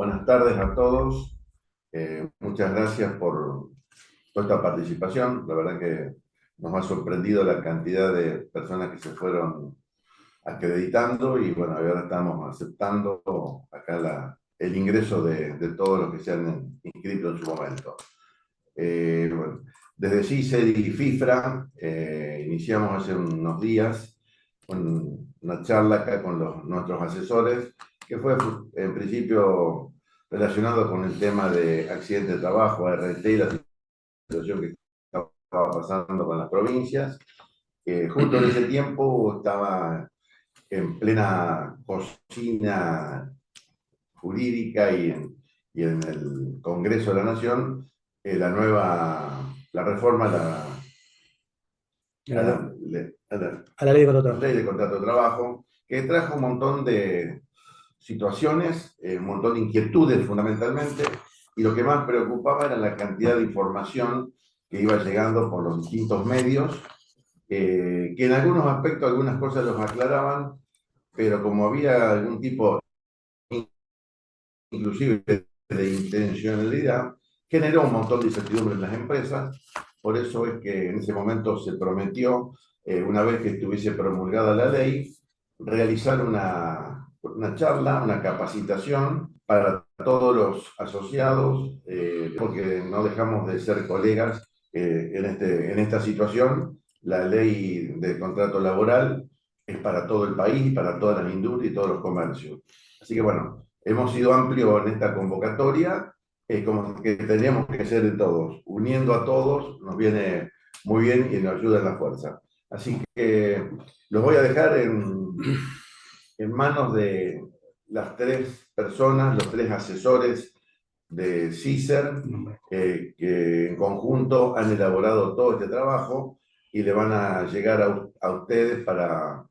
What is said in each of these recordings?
buenas tardes a todos. Muchas gracias por toda esta participación. La verdad que nos ha sorprendido la cantidad de personas que se fueron acreditando y bueno, ahora estamos aceptando acá el ingreso de todos los que se han inscrito en su momento. Bueno, desde CICER y FIFRA iniciamos hace unos días una charla acá con nuestros asesores, que fue en principio relacionado con el tema de accidente de trabajo, ART y la situación que estaba pasando con las provincias. Justo en ese tiempo estaba en plena cocina jurídica y en el Congreso de la Nación la reforma A la, a la a la ley de contrato. ley de contrato de trabajo, que trajo un montón de situaciones, un montón de inquietudes fundamentalmente, y lo que más preocupaba era la cantidad de información que iba llegando por los distintos medios, que en algunos aspectos algunas cosas los aclaraban, pero como había algún tipo inclusive de intencionalidad, generó un montón de incertidumbre en las empresas. Por eso es que en ese momento se prometió, una vez que estuviese promulgada la ley, realizar una charla, una capacitación para todos los asociados, porque no dejamos de ser colegas en esta situación. La ley de contrato laboral es para todo el país, para todas las industrias y todos los comercios. Así que bueno, hemos sido amplios en esta convocatoria, como que tendríamos que ser de todos. Uniendo a todos nos viene muy bien y nos ayuda en la fuerza. Así que los voy a dejar en manos de las tres personas, los tres asesores de CICER, que en conjunto han elaborado todo este trabajo y le van a llegar a ustedes para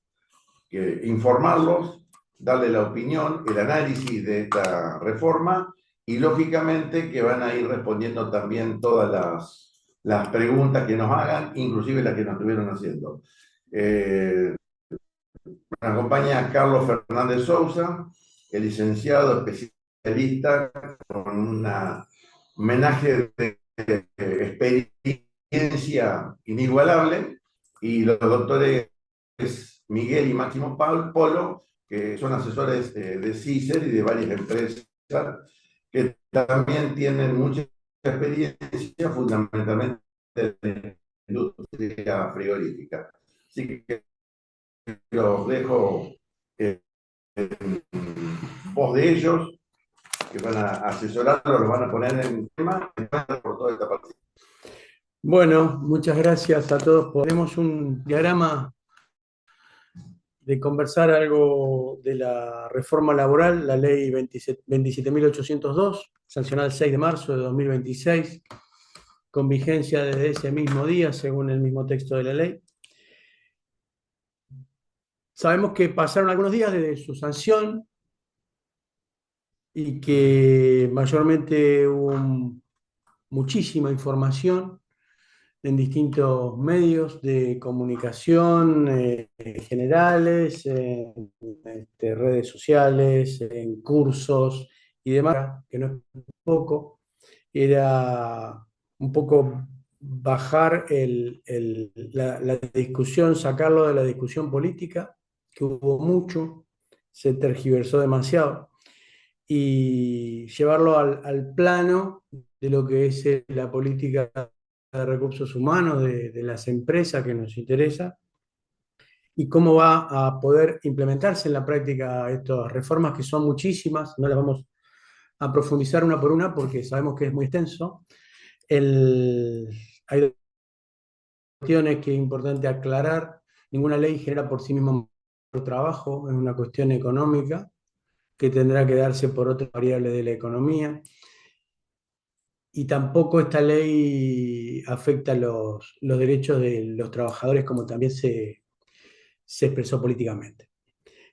informarlos, darle la opinión, el análisis de esta reforma y lógicamente que van a ir respondiendo también todas las preguntas que nos hagan, inclusive las que nos estuvieron haciendo. Nos acompaña Carlos Fernández Sousa, el licenciado especialista con un homenaje de experiencia inigualable, y los doctores Miguel y Máximo Polo, que son asesores de CICER y de varias empresas que también tienen mucha experiencia, fundamentalmente en la industria frigorífica. Así que los dejo en voz de ellos, que van a asesorarlo, lo van a poner en tema por toda esta parte. Bueno, muchas gracias a todos. Tenemos un diagrama de conversar algo de la reforma laboral, la ley 27.802, sancionada el 6 de marzo de 2026, con vigencia desde ese mismo día, según el mismo texto de la ley. Sabemos que pasaron algunos días desde su sanción y que mayormente hubo muchísima información en distintos medios de comunicación generales, en redes sociales, en cursos y demás, que no es poco. Era un poco bajar la discusión, sacarlo de la discusión política, que hubo mucho, se tergiversó demasiado, y llevarlo al plano de lo que es la política de recursos humanos de las empresas que nos interesa y cómo va a poder implementarse en la práctica estas reformas, que son muchísimas. No las vamos a profundizar una por una porque sabemos que es muy extenso. Hay cuestiones que es importante aclarar. Ninguna ley genera por sí misma trabajo, es una cuestión económica que tendrá que darse por otras variables de la economía. Y tampoco esta ley afecta los derechos de los trabajadores, como también se expresó políticamente.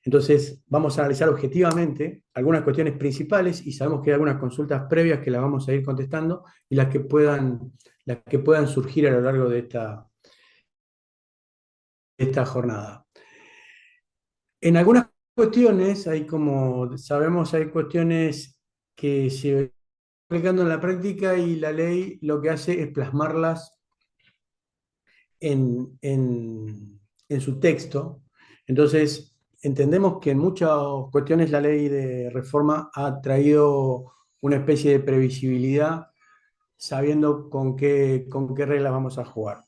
Entonces, vamos a analizar objetivamente algunas cuestiones principales y sabemos que hay algunas consultas previas que las vamos a ir contestando y las que puedan surgir a lo largo de esta jornada. En algunas cuestiones, como sabemos, hay cuestiones que se va aplicando en la práctica y la ley lo que hace es plasmarlas en su texto. Entonces, entendemos que en muchas cuestiones la ley de reforma ha traído una especie de previsibilidad sabiendo con qué reglas vamos a jugar.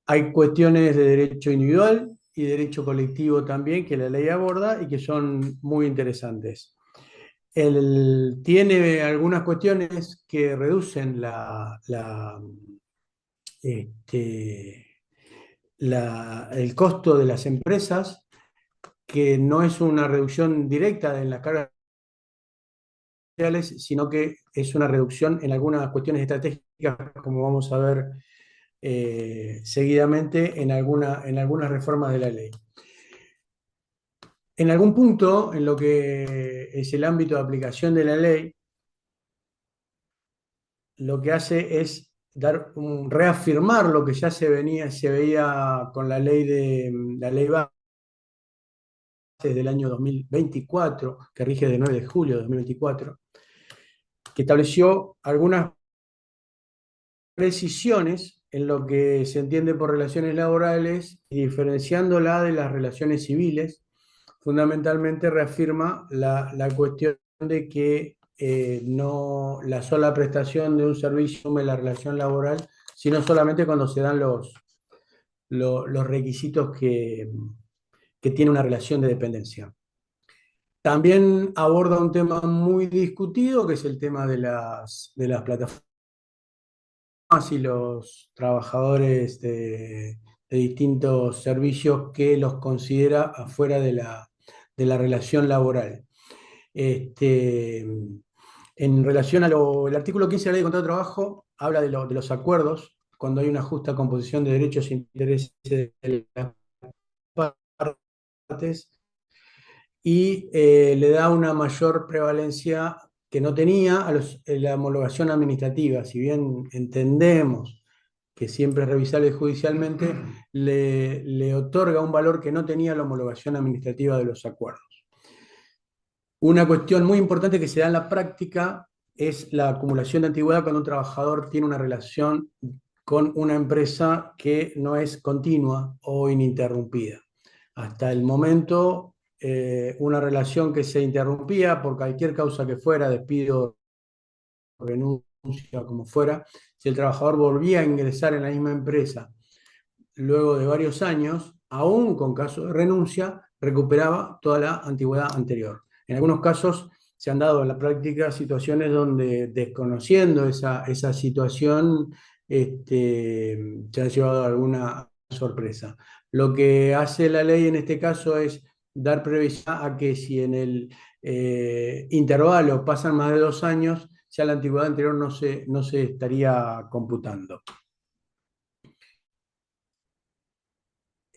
Hay cuestiones de derecho individual y derecho colectivo también que la ley aborda y que son muy interesantes. Tiene algunas cuestiones que reducen este, el costo de las empresas, que no es una reducción directa en las cargas sociales, sino que es una reducción en algunas cuestiones estratégicas, como vamos a ver seguidamente en algunas reformas de la ley. En algún punto, en lo que es el ámbito de aplicación de la ley, lo que hace es reafirmar lo que ya se veía con la ley base del año 2024, que rige de 9 de julio de 2024, que estableció algunas precisiones en lo que se entiende por relaciones laborales y diferenciándola de las relaciones civiles. Fundamentalmente reafirma la cuestión de que no la sola prestación de un servicio asume la relación laboral, sino solamente cuando se dan los requisitos que tiene una relación de dependencia. También aborda un tema muy discutido, que es el tema de las plataformas y los trabajadores de distintos servicios que los considera afuera de la relación laboral. En relación el artículo 15 de la Ley de Contrato de Trabajo habla de los acuerdos, cuando hay una justa composición de derechos e intereses de las partes, y le da una mayor prevalencia que no tenía a la homologación administrativa. Si bien entendemos que siempre es revisable judicialmente, le otorga un valor que no tenía la homologación administrativa de los acuerdos. Una cuestión muy importante que se da en la práctica es la acumulación de antigüedad cuando un trabajador tiene una relación con una empresa que no es continua o ininterrumpida. Hasta el momento, una relación que se interrumpía por cualquier causa que fuera, despido, renuncia, como fuera, si el trabajador volvía a ingresar en la misma empresa luego de varios años, aún con caso de renuncia, recuperaba toda la antigüedad anterior. En algunos casos se han dado en la práctica situaciones donde, desconociendo esa situación, se ha llevado alguna sorpresa. Lo que hace la ley en este caso es dar previsión a que si en el intervalo pasan más de 2 años, ya la antigüedad anterior no se estaría computando.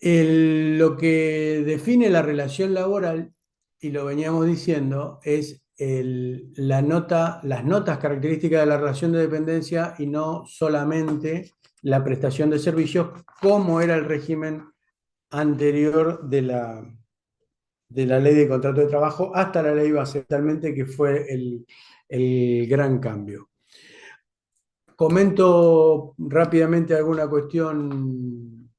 Lo que define la relación laboral, y lo veníamos diciendo, es las notas características de la relación de dependencia y no solamente la prestación de servicios, como era el régimen anterior de la ley de contrato de trabajo hasta la ley base, totalmente, que fue el gran cambio. Comento rápidamente alguna cuestión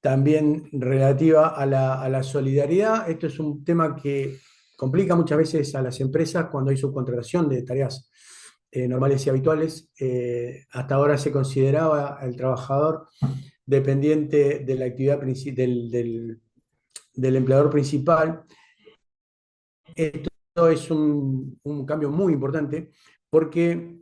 también relativa a la solidaridad. Esto es un tema que complica muchas veces a las empresas cuando hay subcontratación de tareas normales y habituales. Hasta ahora se consideraba al trabajador dependiente de la actividad del empleador principal. Esto es un cambio muy importante porque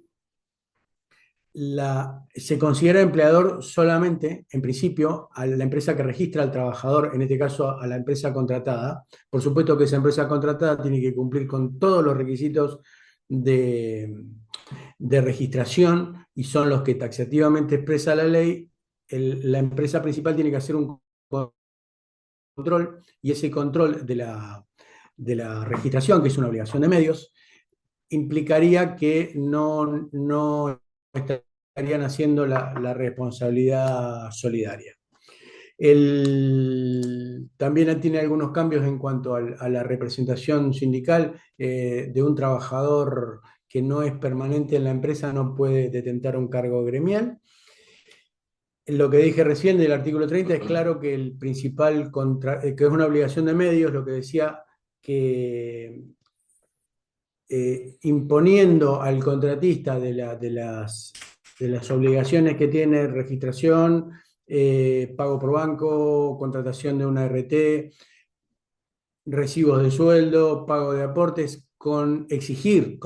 se considera empleador solamente, en principio, a la empresa que registra al trabajador, en este caso a la empresa contratada. Por supuesto que esa empresa contratada tiene que cumplir con todos los requisitos de registración, y son los que taxativamente expresa la ley. La empresa principal tiene que hacer un control, y ese control de la registración, que es una obligación de medios, implicaría que no estarían haciendo la responsabilidad solidaria. También tiene algunos cambios en cuanto a la representación sindical de un trabajador que no es permanente en la empresa, no puede detentar un cargo gremial. Lo que dije recién del artículo 30 es claro que el principal que es una obligación de medios, lo que decía que imponiendo al contratista de las obligaciones que tiene registración, pago por banco, contratación de una RT, recibos de sueldo, pago de aportes, con exigir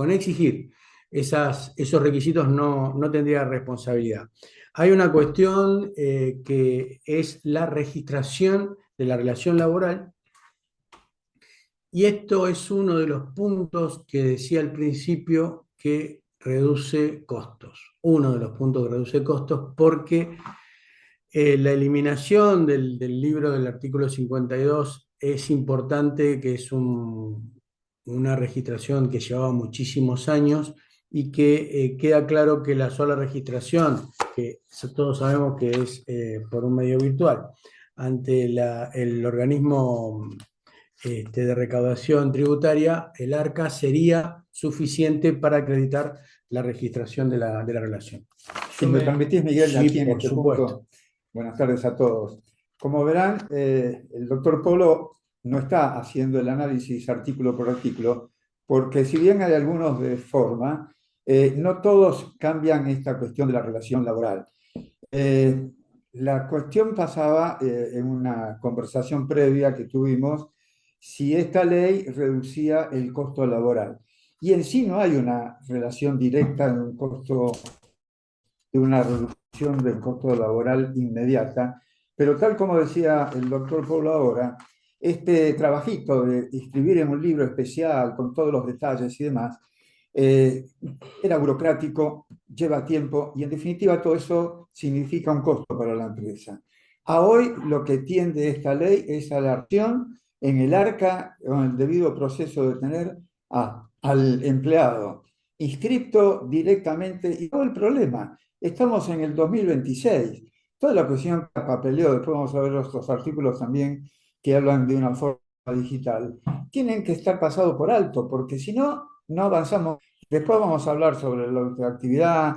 esos requisitos no tendría responsabilidad. Hay una cuestión que es la registración de la relación laboral, y esto es uno de los puntos que decía al principio que reduce costos. Uno de los puntos que reduce costos porque la eliminación del libro del artículo 52 es importante, que es una registración que llevaba muchísimos años y que queda claro que la sola registración, que todos sabemos que es por un medio virtual, ante el organismo de recaudación tributaria, el ARCA, sería suficiente para acreditar la registración de la relación. Si me permitís, Miguel, Sí, aquí en por este supuesto. punto, buenas tardes a todos. Como verán, el doctor Polo no está haciendo el análisis artículo por artículo, porque si bien hay algunos de forma, no todos cambian esta cuestión de la relación laboral. La cuestión pasaba en una conversación previa que tuvimos, si esta ley reducía el costo laboral. Y en sí no hay una relación directa en un costo, de una reducción del costo laboral inmediata, pero tal como decía el doctor Pablo ahora, este trabajito de escribir en un libro especial con todos los detalles y demás, eh, era burocrático, lleva tiempo y en definitiva todo eso significa un costo para la empresa. A hoy lo que tiende esta ley es a la acción en el arca, con el debido proceso de tener al empleado inscripto directamente. Y todo el problema, estamos en el 2026, toda la cuestión de papeleo, después vamos a ver otros artículos también que hablan de una forma digital, tienen que estar pasados por alto, porque si no, no avanzamos. Después vamos a hablar sobre la ultraactividad,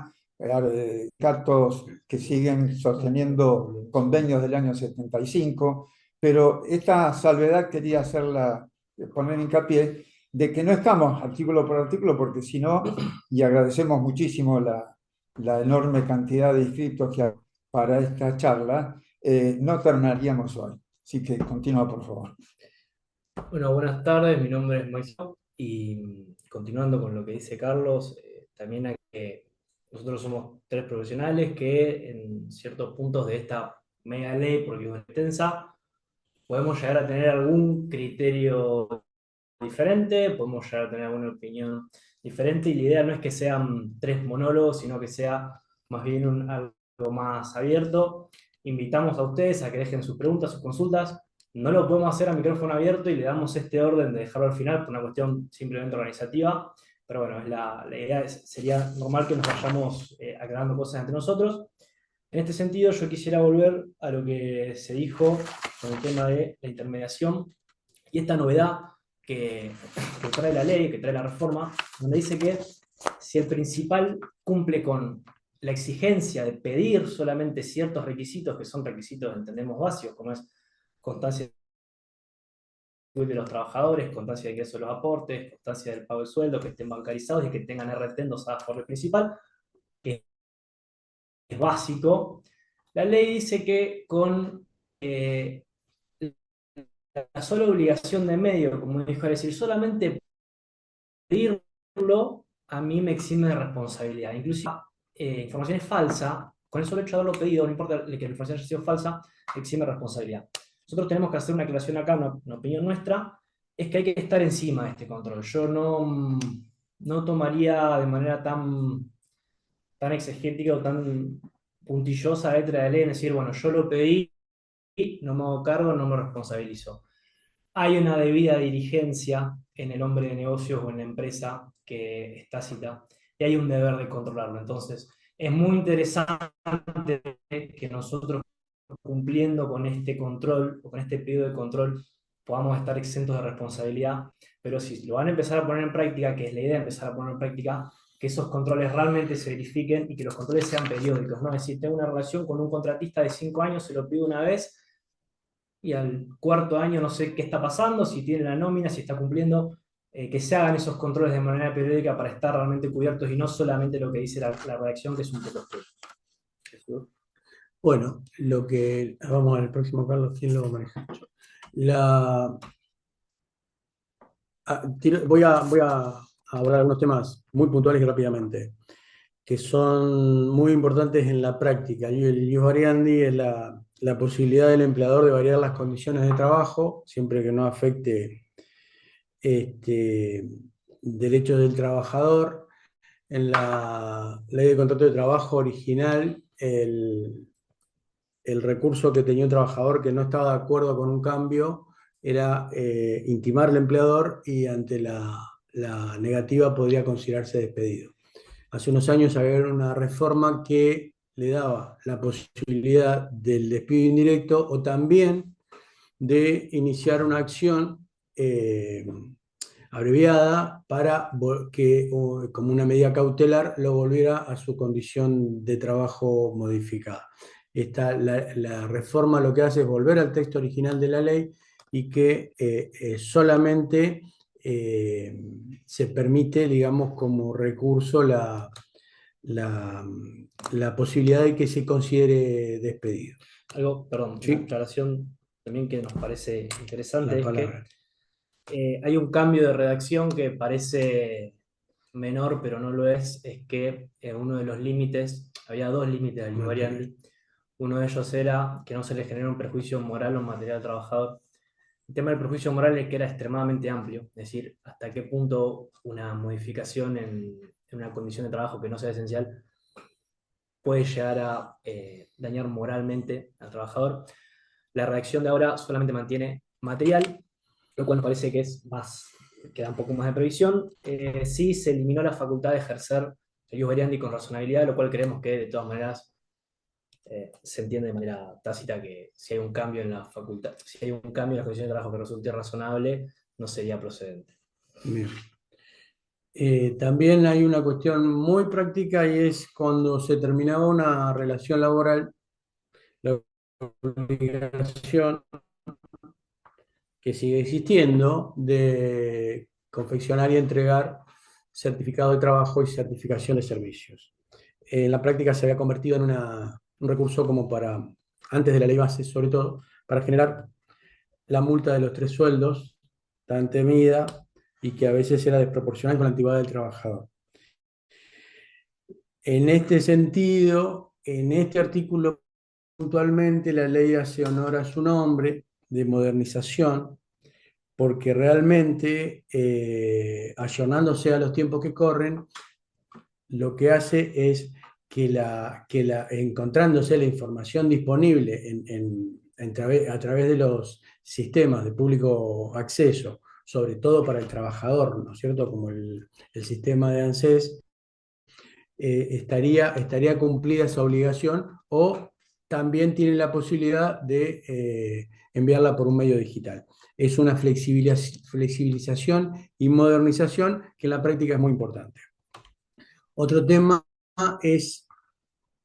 catos que siguen sosteniendo convenios del año 75, pero esta salvedad quería hacerla, poner hincapié, de que no estamos artículo por artículo, porque si no, y agradecemos muchísimo la enorme cantidad de inscritos que hay para esta charla, no terminaríamos hoy. Así que continúa, por favor. Bueno, buenas tardes, mi nombre es Moisés y continuando con lo que dice Carlos, también hay que nosotros somos tres profesionales que en ciertos puntos de esta mega ley, porque es extensa, podemos llegar a tener algún criterio diferente, podemos llegar a tener alguna opinión diferente y la idea no es que sean tres monólogos, sino que sea más bien algo más abierto. Invitamos a ustedes a que dejen sus preguntas, sus consultas. No lo podemos hacer a micrófono abierto y le damos este orden de dejarlo al final por una cuestión simplemente organizativa, pero bueno, la idea sería normal que nos vayamos aclarando cosas entre nosotros. En este sentido, yo quisiera volver a lo que se dijo con el tema de la intermediación y esta novedad que trae la ley, que trae la reforma, donde dice que si el principal cumple con la exigencia de pedir solamente ciertos requisitos, que son requisitos, entendemos, básicos, como es constancia de los trabajadores, constancia de ingreso de los aportes, constancia del pago del sueldo, que estén bancarizados y que tengan RT endosadas por el principal, que es básico, la ley dice que con la sola obligación de medio, como dijo, es decir, solamente pedirlo a mí me exime de responsabilidad. Inclusive, información es falsa, con el solo hecho de haberlo pedido, no importa que la información haya sido falsa, exime de responsabilidad. Nosotros tenemos que hacer una aclaración acá, una opinión nuestra, es que hay que estar encima de este control. Yo no tomaría de manera tan exegética o tan puntillosa la letra de la ley, en decir, bueno, yo lo pedí, no me hago cargo, no me responsabilizo. Hay una debida diligencia en el hombre de negocios o en la empresa que está cita y hay un deber de controlarlo. Entonces, es muy interesante que nosotros cumpliendo con este control o con este periodo de control podamos estar exentos de responsabilidad, pero si lo van a empezar a poner en práctica, que es la idea de empezar a poner en práctica, que esos controles realmente se verifiquen y que los controles sean periódicos, ¿no? Es decir, tengo una relación con un contratista de 5 años, se lo pido una vez y al cuarto año no sé qué está pasando, si tiene la nómina, si está cumpliendo, que se hagan esos controles de manera periódica para estar realmente cubiertos y no solamente lo que dice la redacción, que es un poco espeso. Bueno, vamos al próximo, Carlos, ¿quién lo maneja? La, voy a hablar algunos temas muy puntuales y rápidamente, que son muy importantes en la práctica. Y el ius variandi es la posibilidad del empleador de variar las condiciones de trabajo, siempre que no afecte derechos del trabajador. En la ley de contrato de trabajo original, el recurso que tenía un trabajador que no estaba de acuerdo con un cambio era intimar al empleador y ante la negativa podría considerarse despedido. Hace unos años había una reforma que le daba la posibilidad del despido indirecto o también de iniciar una acción abreviada para que, como una medida cautelar, lo volviera a su condición de trabajo modificada. La reforma lo que hace es volver al texto original de la ley y que solamente se permite, digamos, como recurso la, la posibilidad de que se considere despedido. Algo, perdón, ¿Sí? una aclaración también que nos parece interesante La es palabra. que hay un cambio de redacción que parece menor, pero no lo es que uno de los límites, había dos límites del ius variandi, uno de ellos era que no se le genere un perjuicio moral o material al trabajador. El tema del perjuicio moral es que era extremadamente amplio, es decir, hasta qué punto una modificación en una condición de trabajo que no sea esencial puede llegar a dañar moralmente al trabajador. La redacción de ahora solamente mantiene material, lo cual nos parece que es más, que da un poco más de previsión. Sí se eliminó la facultad de ejercer el ius variandi con razonabilidad, lo cual creemos que de todas maneras se entiende de manera tácita que si hay un cambio en la facultad, si hay un cambio en las condiciones de trabajo que resulte razonable, no sería procedente. Bien. También hay una cuestión muy práctica y es cuando se terminaba una relación laboral, la obligación que sigue existiendo de confeccionar y entregar certificado de trabajo y certificación de servicios. En la práctica se había convertido en un recurso como para, antes de la ley base sobre todo, para generar la multa de los 3 sueldos tan temida y que a veces era desproporcional con la antigüedad del trabajador. En este sentido, en este artículo puntualmente la ley hace honor a su nombre de modernización, porque realmente, ayornándose a los tiempos que corren, lo que hace es que, encontrándose la información disponible a través de los sistemas de público acceso, sobre todo para el trabajador, ¿no es cierto? Como el sistema de ANSES, estaría cumplida esa obligación o también tiene la posibilidad de enviarla por un medio digital. Es una flexibilización y modernización que en la práctica es muy importante. Otro tema es,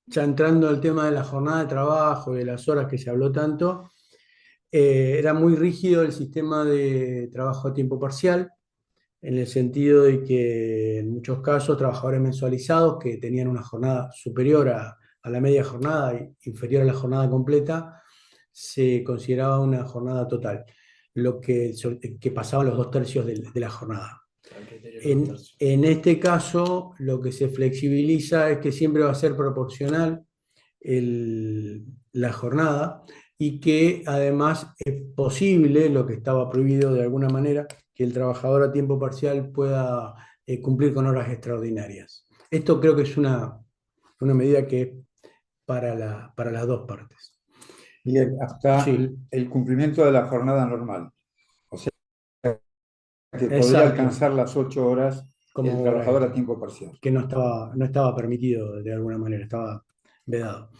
ya entrando al tema de la jornada de trabajo y de las horas que se habló tanto, era muy rígido el sistema de trabajo a tiempo parcial, en el sentido de que en muchos casos trabajadores mensualizados que tenían una jornada superior a la media jornada e inferior a la jornada completa, se consideraba una jornada total, que pasaban los 2/3 de la jornada. En este caso, lo que se flexibiliza es que siempre va a ser proporcional la jornada y que además es posible, lo que estaba prohibido de alguna manera, que el trabajador a tiempo parcial pueda cumplir con horas extraordinarias. Esto creo que es una medida que es para las dos partes. Y hasta Sí. el cumplimiento de la jornada normal. O sea, que podría Exacto. alcanzar las 8 horas Como el trabajador hora a tiempo parcial. que no estaba permitido de alguna manera, estaba vedado.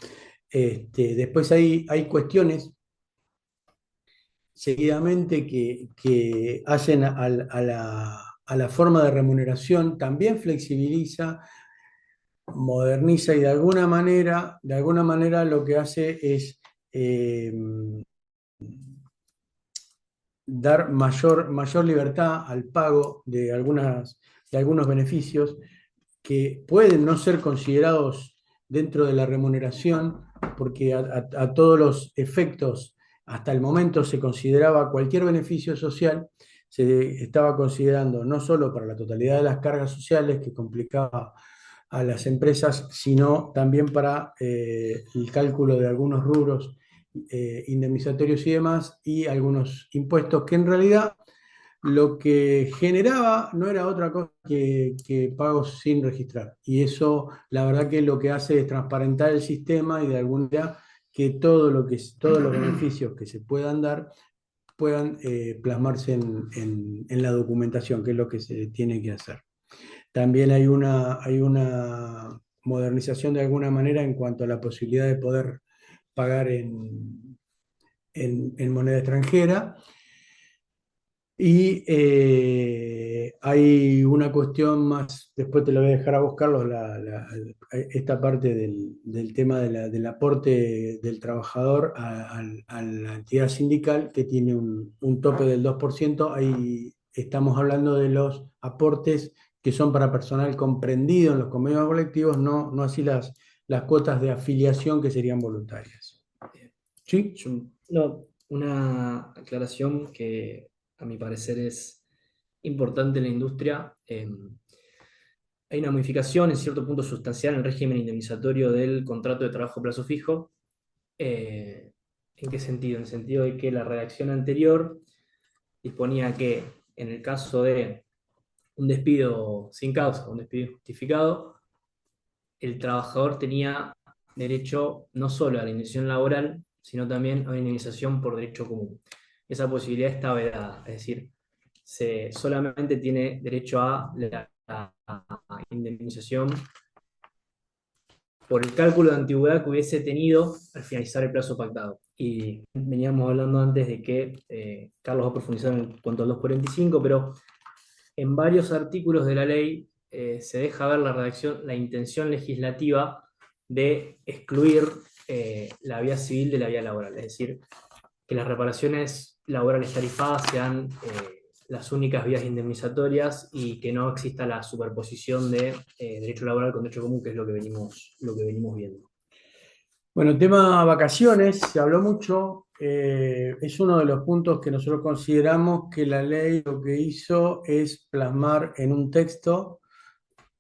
Después hay cuestiones seguidamente que hacen a la forma de remuneración, también flexibiliza, moderniza y de alguna manera lo que hace es eh, dar mayor libertad al pago de algunos beneficios que pueden no ser considerados dentro de la remuneración, porque a todos los efectos, hasta el momento se consideraba cualquier beneficio social, se estaba considerando no solo para la totalidad de las cargas sociales que complicaba a las empresas, sino también para el cálculo de algunos rubros indemnizatorios y demás, y algunos impuestos que en realidad lo que generaba no era otra cosa que pagos sin registrar. Y eso, la verdad que lo que hace es transparentar el sistema y de alguna manera que todos los beneficios que se puedan dar puedan plasmarse en la documentación, que es lo que se tiene que hacer. También hay una modernización de alguna manera en cuanto a la posibilidad de poder pagar en moneda extranjera. Y hay una cuestión más, después te lo voy a dejar a vos, Carlos, esta parte del tema del aporte del trabajador a la entidad sindical que tiene un tope del 2%. Ahí estamos hablando de los aportes que son para personal comprendido en los convenios colectivos, no así las cuotas de afiliación que serían voluntarias. ¿Sí? No, una aclaración que a mi parecer es importante en la industria. Hay una modificación en cierto punto sustancial en el régimen indemnizatorio del contrato de trabajo a plazo fijo. ¿En qué sentido? En el sentido de que la redacción anterior disponía que en el caso de un despido sin causa, un despido injustificado, el trabajador tenía derecho no solo a la indemnización laboral, sino también a una indemnización por derecho común. Esa posibilidad está vedada, es decir, solamente tiene derecho a la indemnización por el cálculo de antigüedad que hubiese tenido al finalizar el plazo pactado. Y veníamos hablando antes de que Carlos va a profundizar en cuanto al 245, pero en varios artículos de la ley se deja ver la redacción, la intención legislativa de excluir la vía civil de la vía laboral, es decir, que las reparaciones laborales tarifadas sean las únicas vías indemnizatorias y que no exista la superposición de derecho laboral con derecho común, que es lo que venimos viendo. Bueno, el tema vacaciones, se habló mucho, es uno de los puntos que nosotros consideramos que la ley lo que hizo es plasmar en un texto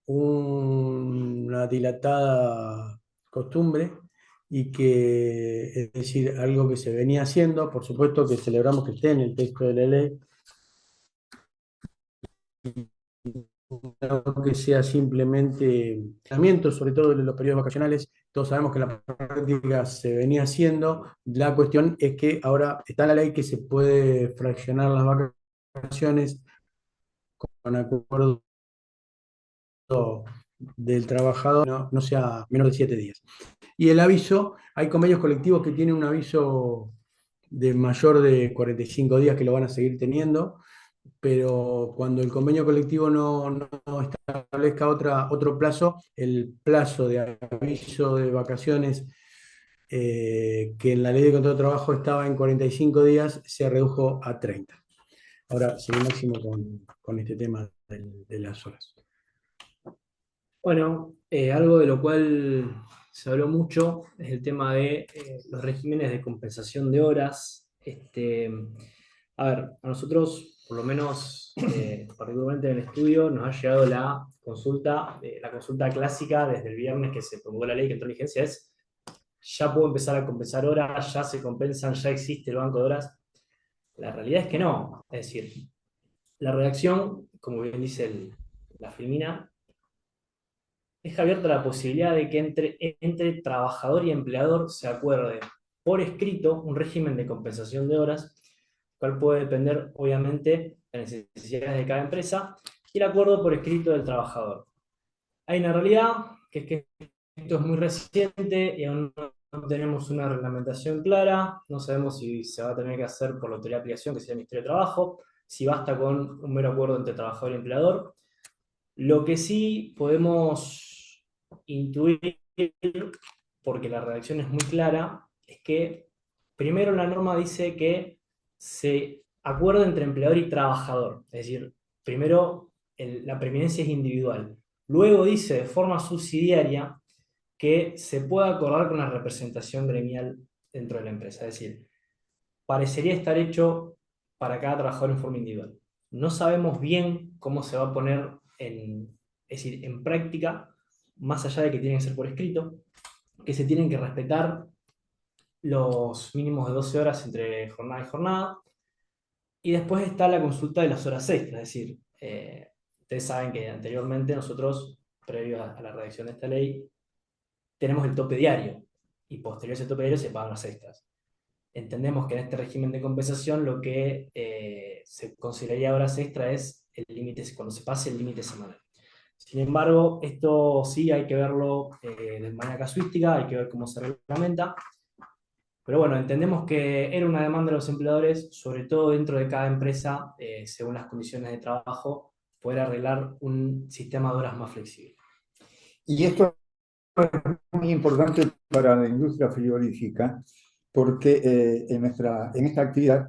una dilatada costumbre y que, es decir, algo que se venía haciendo, por supuesto que celebramos que esté en el texto de la ley, no que sea simplemente tratamiento, sobre todo en los periodos vacacionales. Todos sabemos que la práctica se venía haciendo. La cuestión es que ahora está la ley que se puede fraccionar las vacaciones con acuerdo del trabajador, no sea menos de 7 días. Y el aviso, hay convenios colectivos que tienen un aviso de mayor de 45 días que lo van a seguir teniendo, pero cuando el convenio colectivo no establezca otro plazo, el plazo de aviso de vacaciones que en la ley de contrato de trabajo estaba en 45 días, se redujo a 30. Ahora, seguimos máximo con este tema de las horas. Bueno, algo de lo cual se habló mucho es el tema de los regímenes de compensación de horas. A ver, a nosotros, por lo menos particularmente en el estudio, nos ha llegado la consulta clásica desde el viernes que se promulgó la ley que entró en vigencia, es ya puedo empezar a compensar horas, ya se compensan, ya existe el banco de horas. La realidad es que no. Es decir, la redacción, como bien dice la Filmina, deja abierta la posibilidad de que entre trabajador y empleador se acuerde por escrito un régimen de compensación de horas, cual puede depender, obviamente, de las necesidades de cada empresa y el acuerdo por escrito del trabajador. Hay una realidad, que es que esto es muy reciente y aún no tenemos una reglamentación clara, no sabemos si se va a tener que hacer por la autoridad de aplicación, que sería el Ministerio de Trabajo, si basta con un mero acuerdo entre trabajador y empleador. Lo que sí podemos intuir, porque la redacción es muy clara, es que primero la norma dice que se acuerda entre empleador y trabajador, es decir, primero la preeminencia es individual. Luego dice de forma subsidiaria que se pueda acordar con la representación gremial dentro de la empresa. Es decir, parecería estar hecho para cada trabajador en forma individual. No sabemos bien cómo se va a poner es decir, en práctica, más allá de que tienen que ser por escrito, que se tienen que respetar los mínimos de 12 horas entre jornada y jornada. Y después está la consulta de las horas extras, es decir, ustedes saben que anteriormente nosotros, previo a la redacción de esta ley, tenemos el tope diario y posterior a ese tope diario se pagan las extras. Entendemos que en este régimen de compensación lo que se consideraría horas extra es el límite, cuando se pase el límite semanal. Sin embargo, esto sí hay que verlo de manera casuística, hay que ver cómo se reglamenta. Pero bueno, entendemos que era una demanda de los empleadores, sobre todo dentro de cada empresa, según las condiciones de trabajo, poder arreglar un sistema de horas más flexible. Y esto es muy importante para la industria frigorífica porque en esta actividad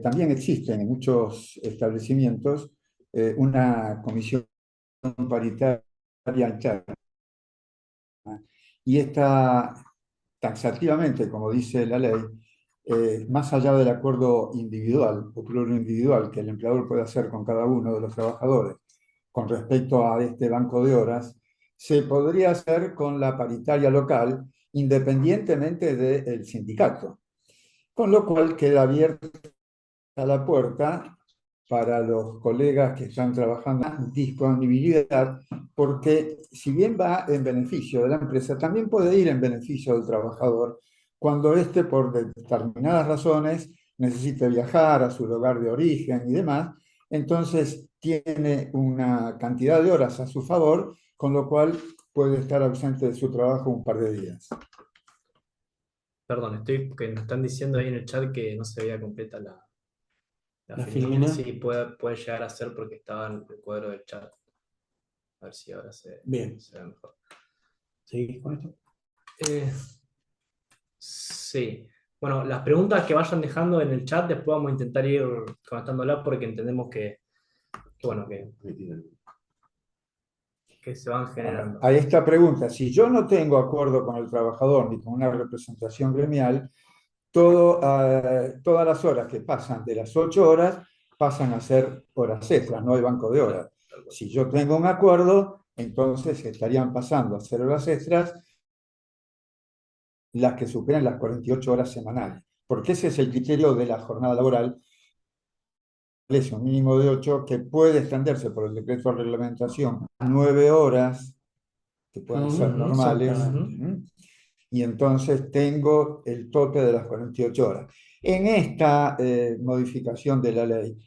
también existen en muchos establecimientos una comisión paritaria interna. Y esta, taxativamente, como dice la ley, más allá del acuerdo individual o pluriindividual que el empleador puede hacer con cada uno de los trabajadores con respecto a este banco de horas, se podría hacer con la paritaria local independientemente del sindicato. Con lo cual queda abierta la puerta para los colegas que están trabajando en disponibilidad, porque si bien va en beneficio de la empresa, también puede ir en beneficio del trabajador cuando éste, por determinadas razones, necesite viajar a su lugar de origen y demás, entonces tiene una cantidad de horas a su favor, con lo cual puede estar ausente de su trabajo un par de días. Perdón, porque me están diciendo ahí en el chat que no se veía completa la La filmina. filmina. Sí, puede llegar a ser porque estaba en el cuadro del chat. A ver si ahora se Bien, ve mejor. ¿seguís con esto? Sí. Bueno, las preguntas que vayan dejando en el chat, después vamos a intentar ir contestándolas porque entendemos bueno, que se van generando. A esta pregunta, si yo no tengo acuerdo con el trabajador ni con una representación gremial, todas las horas que pasan de las 8 horas pasan a ser horas extras, no hay banco de horas. Si yo tengo un acuerdo, entonces estarían pasando a ser horas extras las que superan las 48 horas semanales, porque ese es el criterio de la jornada laboral, es un mínimo de 8 que puede extenderse por el decreto de reglamentación a 9 horas, que pueden ser normales, Exactamente. y entonces tengo el tope de las 48 horas. En esta modificación de la ley,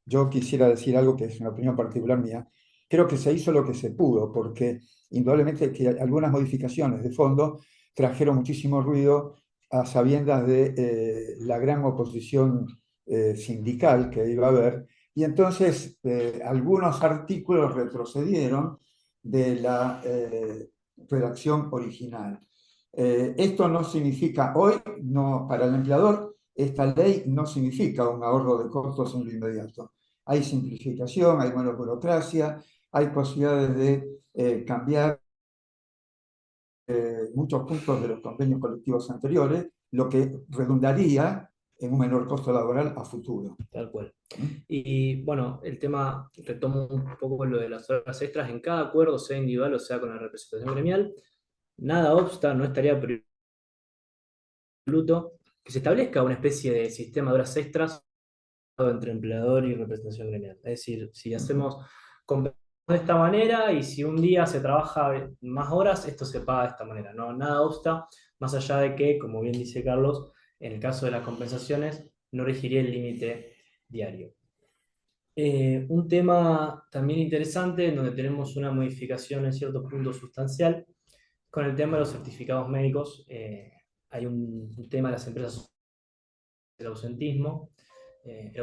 yo quisiera decir algo que es una opinión particular mía. Creo que se hizo lo que se pudo, porque indudablemente que algunas modificaciones de fondo trajeron muchísimo ruido a sabiendas de la gran oposición sindical que iba a haber, y entonces algunos artículos retrocedieron de la redacción original. Esto no significa hoy, no, para el empleador, esta ley no significa un ahorro de costos en lo inmediato. Hay simplificación, hay menos burocracia, hay posibilidades de cambiar muchos puntos de los convenios colectivos anteriores, lo que redundaría en un menor costo laboral a futuro. Tal cual. Y bueno, el tema, retomo un poco lo de las horas extras, en cada acuerdo, sea individual o sea con la representación gremial, nada obsta, no estaría absoluto que se establezca una especie de sistema de horas extras entre empleador y representación gremial. Es decir, si hacemos de esta manera y si un día se trabaja más horas, esto se paga de esta manera. No, nada obsta, más allá de que, como bien dice Carlos, en el caso de las compensaciones, no regiría el límite diario. Un tema también interesante, en donde tenemos una modificación en ciertos puntos sustancial, con el tema de los certificados médicos. hay un tema de las empresas, el ausentismo y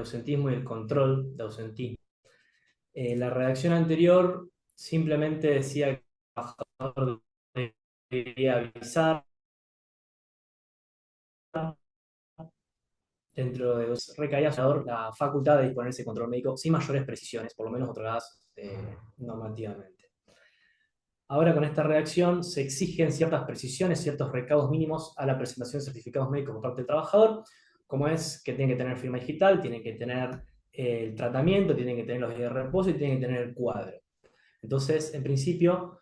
el control de ausentismo. La redacción anterior simplemente decía que el trabajador debería avisar dentro de dos recaía sobre la facultad de disponer ese control médico sin mayores precisiones, por lo menos otorgadas normativamente. Ahora con esta redacción se exigen ciertas precisiones, ciertos recaudos mínimos a la presentación de certificados médicos por parte del trabajador, como es que tienen que tener firma digital, tienen que tener el tratamiento, tienen que tener los días de reposo y tienen que tener el cuadro. Entonces, en principio,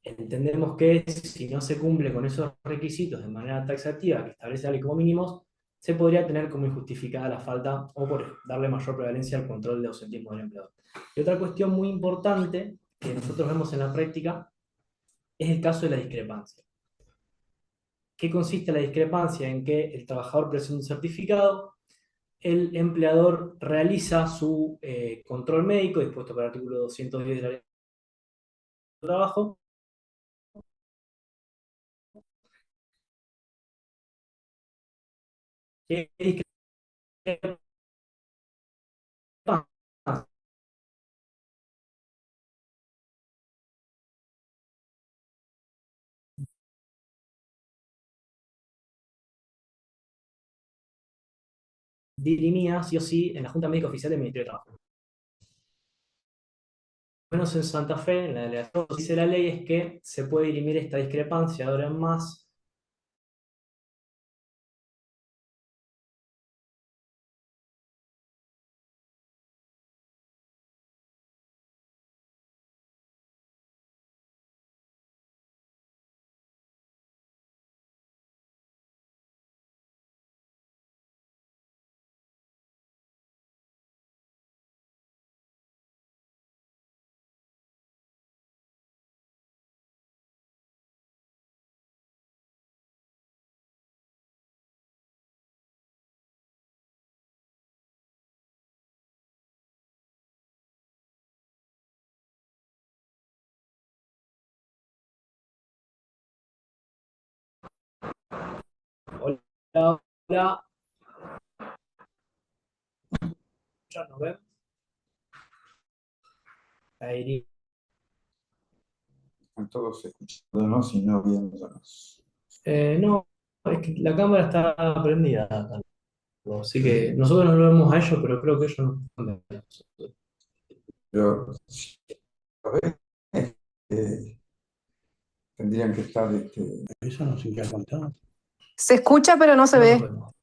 entendemos que si no se cumple con esos requisitos de manera taxativa que establece la ley como mínimos, se podría tener como injustificada la falta o por darle mayor prevalencia al control de ausentismo del empleador. Y otra cuestión muy importante que nosotros vemos en la práctica es el caso de la discrepancia. ¿Qué consiste la discrepancia? En que el trabajador presenta un certificado, el empleador realiza su control médico dispuesto por el artículo 210 de la ley de trabajo, ¿qué discrepancia? Dirimía sí o sí en la Junta Médica Oficial del Ministerio de Trabajo. Menos en Santa Fe, en la delegación, lo que dice la ley es que se puede dirimir esta discrepancia de ahora en más hola, hola, ya nos vemos. Ahí. Están todos escuchándonos y no viéndonos. No, es que la cámara está prendida, así que nosotros no lo vemos a ellos, pero creo que ellos no están viendo. Pero eh, tendrían que estar. Eso no se queda contado. Se escucha, pero no se No nos ve. vemos.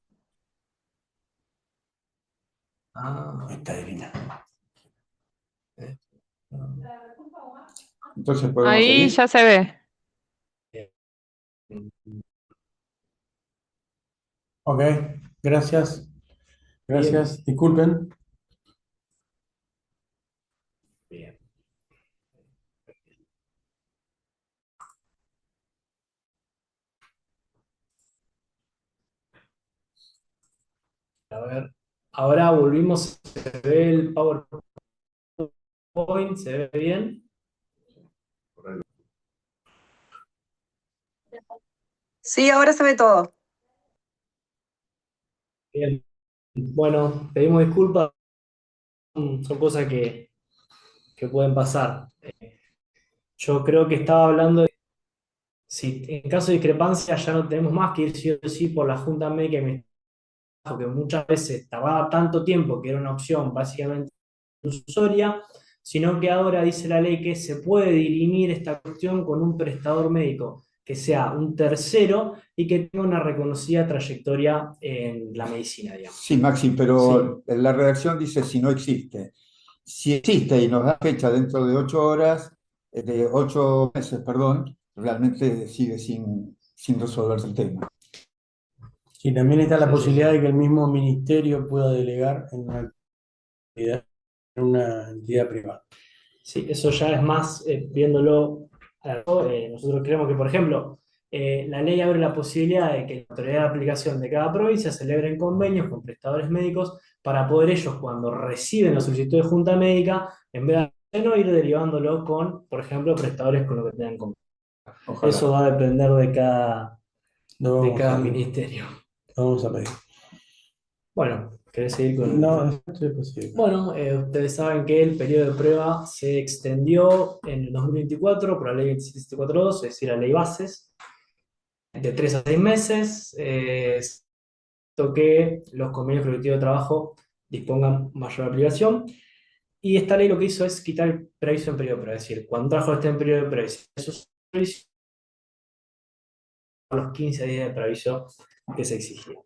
Ah, Está divina. Entonces podemos Ahí seguir. ya se ve. Ok, gracias. Gracias. Disculpen. bien. A ver, ahora volvimos, se ve el PowerPoint, se ve bien. Sí, ahora se ve todo. Bien. Bueno, pedimos disculpas, son cosas que pueden pasar. Yo creo que estaba hablando de si en caso de discrepancia ya no tenemos más que ir sí o sí por la Junta Médica, porque muchas veces tardaba tanto tiempo que era una opción básicamente usuria, sino que ahora dice la ley que se puede dirimir esta cuestión con un prestador médico que sea un tercero y que tenga una reconocida trayectoria en la medicina, digamos. Sí, Maxi, pero la redacción dice si no existe. Si existe y nos da fecha dentro de 8 horas, de 8 meses, perdón, realmente sigue sin resolverse el tema. Y también está la Sí, posibilidad sí, sí. de que el mismo ministerio pueda delegar en una entidad privada. Sí, eso ya es más viéndolo. Nosotros creemos que, por ejemplo, la ley abre la posibilidad de que la autoridad de aplicación de cada provincia celebren convenios con prestadores médicos para poder ellos, cuando reciben la solicitud de junta médica, en vez de no ir derivándolo con, por ejemplo, prestadores con lo que tengan convenio. Ojalá. Eso va a depender Lo de vamos cada a, ministerio. vamos a pedir. Bueno, ¿querés seguir con...? No, esto es posible. Bueno, ustedes saben que el periodo de prueba se extendió en el 2024 por la ley 27742, es decir, la ley bases, de 3 a 6 meses. Esto que los convenios colectivos de trabajo dispongan mayor aplicación. Y esta ley lo que hizo es quitar el preaviso en periodo de prueba. Es decir, cuando un trabajador esté en periodo de preaviso, esos preavisos son los 15 días de preaviso que se exigía.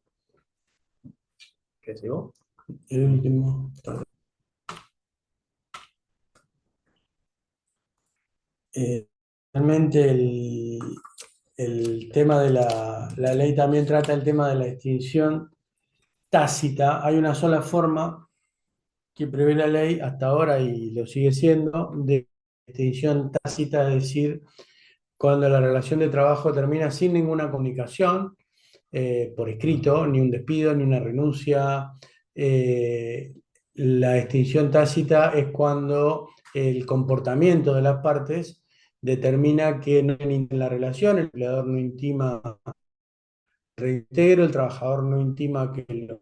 ¿Qué digo? El último. Realmente el tema de la ley también trata el tema de la extinción tácita. Hay una sola forma que prevé la ley hasta ahora y lo sigue siendo de extinción tácita, es decir, cuando la relación de trabajo termina sin ninguna comunicación por escrito, ni un despido, ni una renuncia. Eh, la extinción tácita es cuando el comportamiento de las partes determina que no hay la relación, el empleador no intima, reitero, el trabajador no intima que le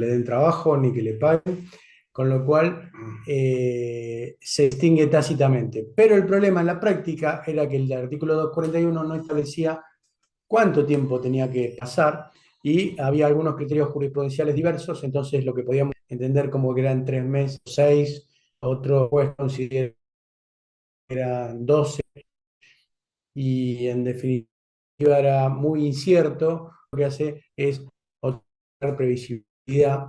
den trabajo ni que le paguen, con lo cual se extingue tácitamente. Pero el problema en la práctica era que el artículo 241 no establecía cuánto tiempo tenía que pasar y había algunos criterios jurisprudenciales diversos, entonces lo que podíamos entender como que eran 3 meses, 6, otro juez considera que eran 12 y en definitiva era muy incierto. Lo que hace es otorgar previsibilidad.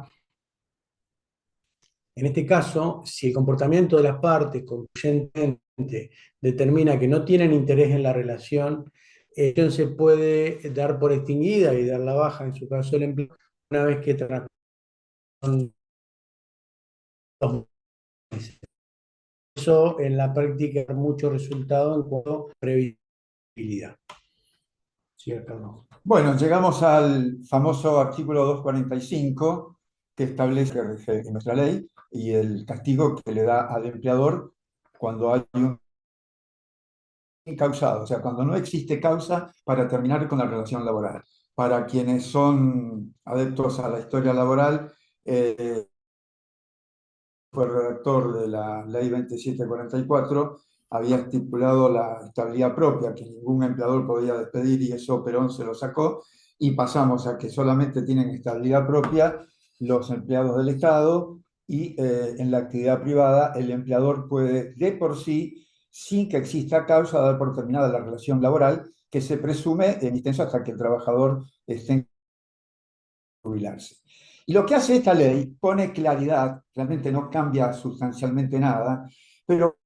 En este caso, si el comportamiento de las partes concluyentemente determina que no tienen interés en la relación, entonces puede dar por extinguida y dar la baja, en su caso el empleo, una vez que transcurran 2 meses. Eso en la práctica da mucho resultado en cuanto a previsibilidad. Sí, Carlos. Bueno, llegamos al famoso artículo 245 que establece que rige en nuestra ley y el castigo que le da al empleador cuando hay un incausado, o sea, cuando no existe causa para terminar con la relación laboral. Para quienes son adeptos a la historia laboral, fue redactor de la ley 2744, había estipulado la estabilidad propia, que ningún empleador podía despedir y eso Perón se lo sacó, y pasamos a que solamente tienen estabilidad propia los empleados del Estado y en la actividad privada el empleador puede de por sí, sin que exista causa, dar por terminada la relación laboral que se presume en extenso hasta que el trabajador esté en jubilarse. Y lo que hace esta ley pone claridad, realmente no cambia sustancialmente nada, pero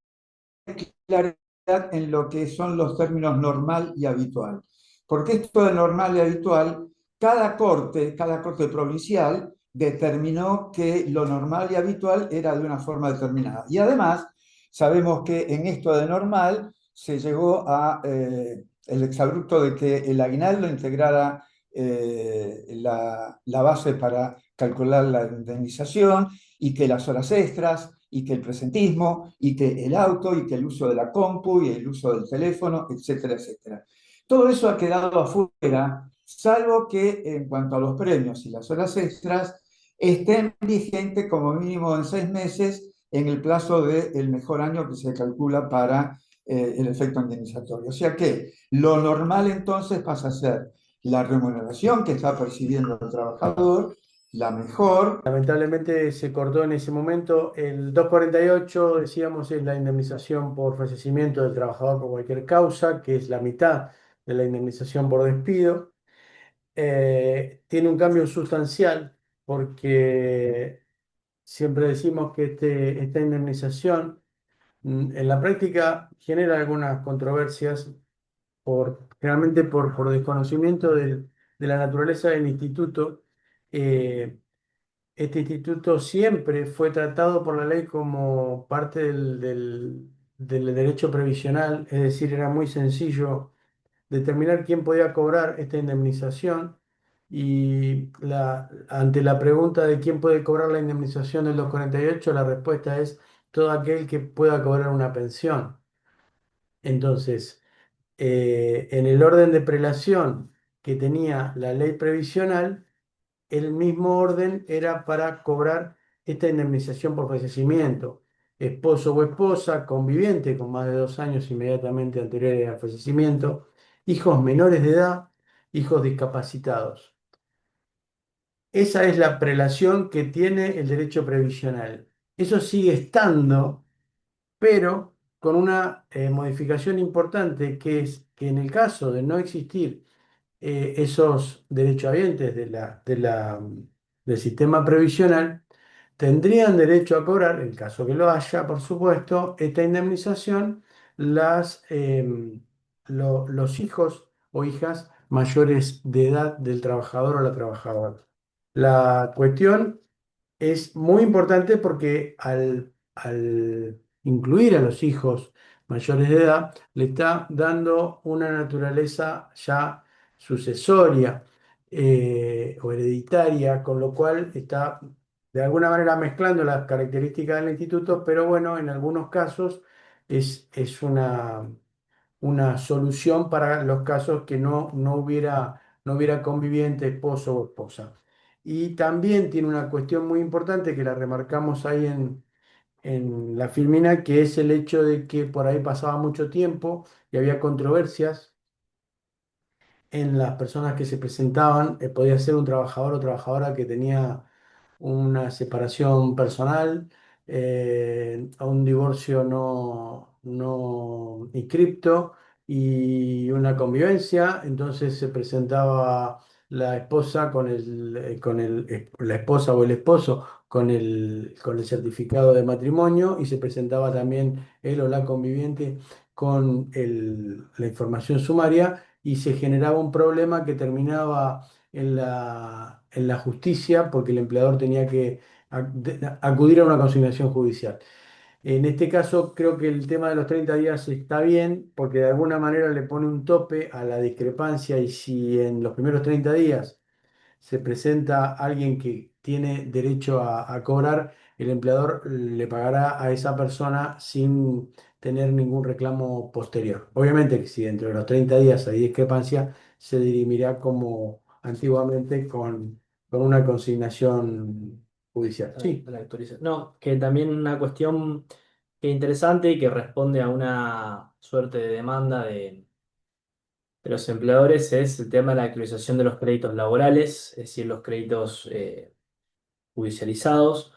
pone claridad en lo que son los términos normal y habitual. Porque esto de normal y habitual, cada corte provincial determinó que lo normal y habitual era de una forma determinada. Y además, sabemos que en esto de normal se llegó a el exabrupto de que el aguinaldo integrara la base para calcular la indemnización y que las horas extras y que el presentismo y que el auto y que el uso de la compu y el uso del teléfono, etcétera, etcétera. Todo eso ha quedado afuera, salvo que en cuanto a los premios y las horas extras estén vigentes como mínimo en 6 meses en el plazo del mejor año que se calcula para el efecto indemnizatorio. O sea que lo normal entonces pasa a ser la remuneración que está percibiendo el trabajador, la mejor. Lamentablemente se cortó en ese momento. El 248, decíamos, es la indemnización por fallecimiento del trabajador por cualquier causa, que es la mitad de la indemnización por despido. Tiene un cambio sustancial porque siempre decimos que esta indemnización en la práctica genera algunas controversias generalmente por desconocimiento de la naturaleza del instituto. Eh, este instituto siempre fue tratado por la ley como parte del derecho previsional, es decir, era muy sencillo determinar quién podía cobrar esta indemnización y ante la pregunta de quién puede cobrar la indemnización del 248, la respuesta es todo aquel que pueda cobrar una pensión. Entonces, en el orden de prelación que tenía la ley previsional, el mismo orden era para cobrar esta indemnización por fallecimiento. Esposo o esposa, conviviente con más de 2 años inmediatamente anteriores al fallecimiento, hijos menores de edad, hijos discapacitados. Esa es la prelación que tiene el derecho previsional. Eso sigue estando, pero con una modificación importante, que es que en el caso de no existir esos derechohabientes del sistema previsional, tendrían derecho a cobrar, en caso que lo haya, por supuesto, esta indemnización los hijos o hijas mayores de edad del trabajador o la trabajadora. La cuestión es muy importante porque al incluir a los hijos mayores de edad, le está dando una naturaleza ya sucesoria o hereditaria, con lo cual está de alguna manera mezclando las características del instituto, pero bueno, en algunos casos es una solución para los casos que no hubiera conviviente, esposo o esposa. Y también tiene una cuestión muy importante que la remarcamos ahí en la filmina, que es el hecho de que por ahí pasaba mucho tiempo y había controversias en las personas que se presentaban. Podía ser un trabajador o trabajadora que tenía una separación personal, a un divorcio no inscripto y una convivencia. Entonces se presentaba la esposa la esposa o el esposo con el certificado de matrimonio, y se presentaba también él o la conviviente con la información sumaria, y se generaba un problema que terminaba en la justicia, porque el empleador tenía que acudir a una consignación judicial. En este caso, creo que el tema de los 30 días está bien, porque de alguna manera le pone un tope a la discrepancia, y si en los primeros 30 días se presenta alguien que tiene derecho a cobrar, el empleador le pagará a esa persona sin tener ningún reclamo posterior. Obviamente que si dentro de los 30 días hay discrepancia, se dirimirá como antiguamente con una consignación judicial. Sí. A la actualización. No, que también una cuestión que es interesante y que responde a una suerte de demanda de los empleadores es el tema de la actualización de los créditos laborales, es decir, los créditos judicializados.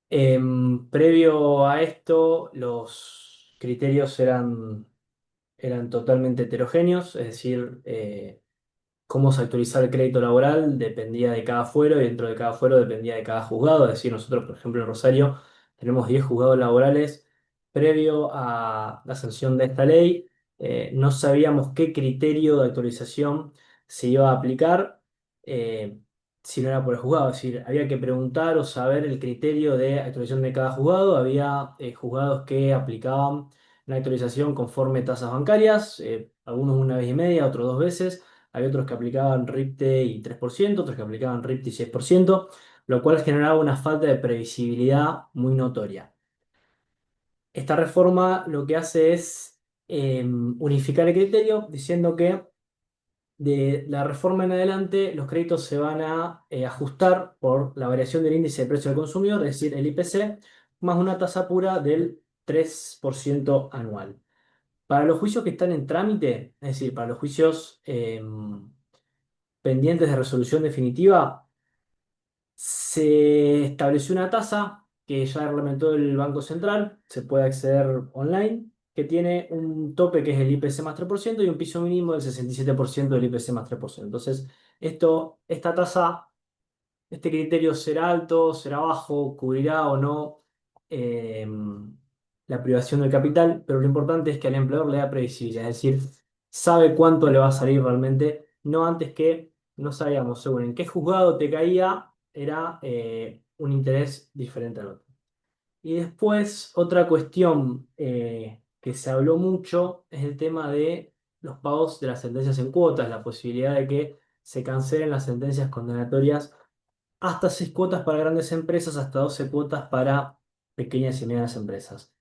Previo a esto, los criterios eran totalmente heterogéneos, es decir, cómo se actualizaba el crédito laboral dependía de cada fuero, y dentro de cada fuero dependía de cada juzgado. Es decir, nosotros, por ejemplo, en Rosario tenemos 10 juzgados laborales. Previo a la sanción de esta ley, no sabíamos qué criterio de actualización se iba a aplicar, eh, si no era por el juzgado. Es decir, había que preguntar o saber el criterio de actualización de cada juzgado. Había juzgados que aplicaban la actualización conforme tasas bancarias, algunos una vez y media, otros 2 veces. Había otros que aplicaban RIPTE y 3%, otros que aplicaban RIPTE y 6%, lo cual generaba una falta de previsibilidad muy notoria. Esta reforma lo que hace es unificar el criterio, diciendo que de la reforma en adelante los créditos se van a ajustar por la variación del índice de precio del consumidor, es decir, el IPC, más una tasa pura del 3% anual. Para los juicios que están en trámite, es decir, para los juicios pendientes de resolución definitiva, se estableció una tasa que ya reglamentó el Banco Central, se puede acceder online, que tiene un tope que es el IPC más 3% y un piso mínimo del 67% del IPC más 3%. Entonces, esta tasa, este criterio será alto, será bajo, cubrirá o no eh, la privación del capital, pero lo importante es que al empleador le da previsibilidad, es decir, sabe cuánto le va a salir realmente, no antes que no sabíamos según en qué juzgado te caía, era un interés diferente al otro. Y después, otra cuestión que se habló mucho es el tema de los pagos de las sentencias en cuotas, la posibilidad de que se cancelen las sentencias condenatorias hasta 6 cuotas para grandes empresas, hasta 12 cuotas para pequeñas y medianas empresas.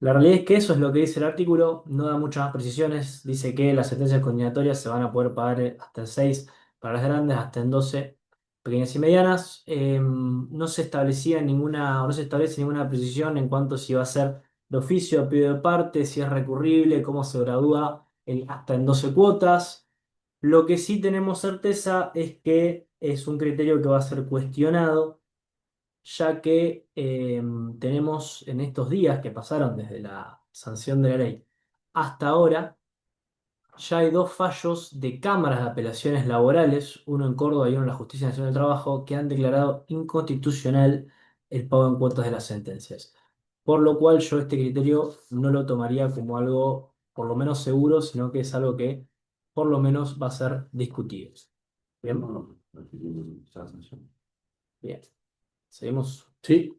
La realidad es que eso es lo que dice el artículo, no da muchas más precisiones. Dice que las sentencias condenatorias se van a poder pagar hasta en 6 para las grandes, hasta en 12 pequeñas y medianas. No se establecía ninguna, o no se establece ninguna precisión en cuanto si va a ser de oficio, a pedido de parte, si es recurrible, cómo se gradúa el hasta en 12 cuotas. Lo que sí tenemos certeza es que es un criterio que va a ser cuestionado ya que tenemos en estos días que pasaron desde la sanción de la ley hasta ahora, ya hay dos fallos de cámaras de apelaciones laborales, uno en Córdoba y uno en la Justicia Nacional del Trabajo, que han declarado inconstitucional el pago en cuotas de las sentencias. Por lo cual yo este criterio no lo tomaría como algo por lo menos seguro, sino que es algo que por lo menos va a ser discutido. Bien, bien. Seguimos. Sí,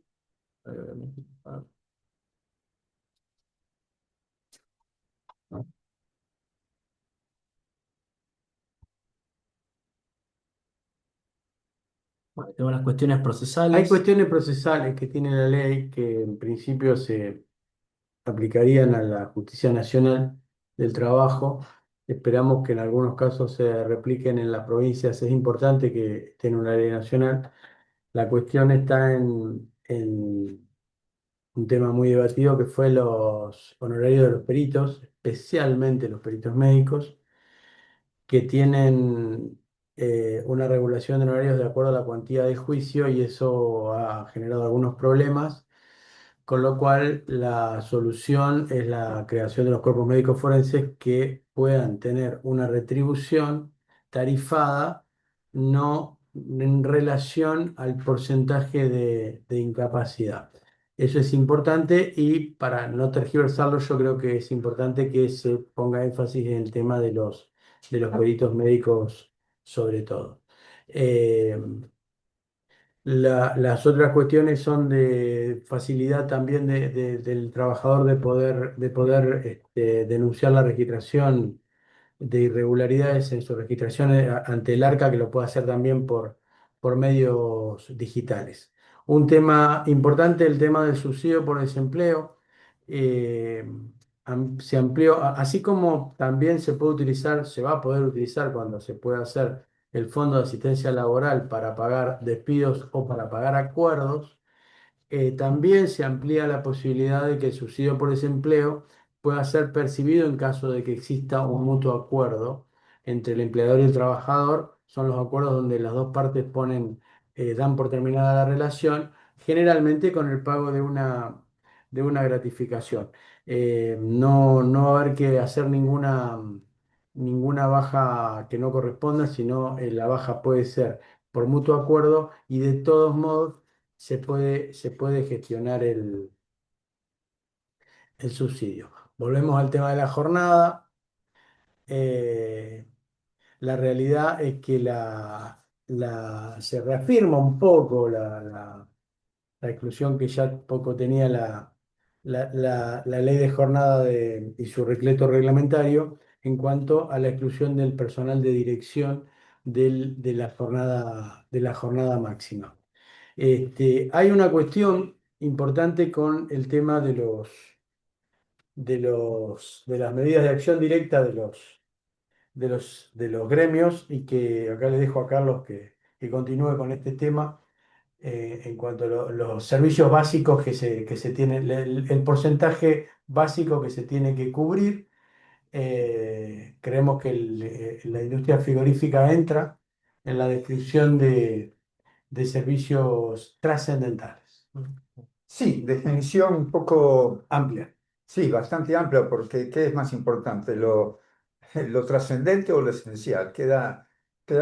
Bueno, tengo las cuestiones hay procesales. cuestiones procesales que tiene la ley que en principio se aplicarían a la Justicia Nacional del Trabajo. Esperamos que en algunos casos se repliquen en las provincias. Es importante que esté en una ley nacional. La cuestión está en un tema muy debatido que fue los honorarios de los peritos, especialmente los peritos médicos, que tienen una regulación de horarios de acuerdo a la cuantía de juicio y eso ha generado algunos problemas, con lo cual la solución es la creación de los cuerpos médicos forenses que puedan tener una retribución tarifada, no en relación al porcentaje de incapacidad. Eso es importante y para no tergiversarlo, yo creo que es importante que se ponga énfasis en el tema de los peritos médicos sobre todo. Eh, las otras cuestiones son de facilidad también del trabajador de poder denunciar la registración de irregularidades en su registración ante el ARCA, que lo puede hacer también por medios digitales. Un tema importante, el tema del subsidio por desempleo. eh, Se amplió, así como también se puede utilizar, se va a poder utilizar cuando se pueda hacer el Fondo de Asistencia Laboral para pagar despidos o para pagar acuerdos. También se amplía la posibilidad de que el subsidio por desempleo pueda ser percibido en caso de que exista un mutuo acuerdo entre el empleador y el trabajador. Son los acuerdos donde las dos partes ponen, dan por terminada la relación, generalmente con el pago de una gratificación. No va a haber que hacer ninguna baja que no corresponda, sino la baja puede ser por mutuo acuerdo y de todos modos se puede gestionar el subsidio. Volvemos al tema de la jornada. Eh, la realidad es que se reafirma un poco la exclusión que ya poco tenía la ley de jornada y su recleto reglamentario en cuanto a la exclusión del personal de dirección de la jornada máxima. Hay una cuestión importante con el tema de las medidas de acción directa de los gremios y que acá le dejo a Carlos que continúe con este tema en cuanto a los servicios básicos que se tienen, el porcentaje básico que se tiene que cubrir. Creemos que la industria frigorífica entra en la descripción de servicios trascendentales. Sí, definición un poco Amplia. sí, bastante amplia, porque ¿qué es más importante? ¿Lo trascendente o lo esencial? Queda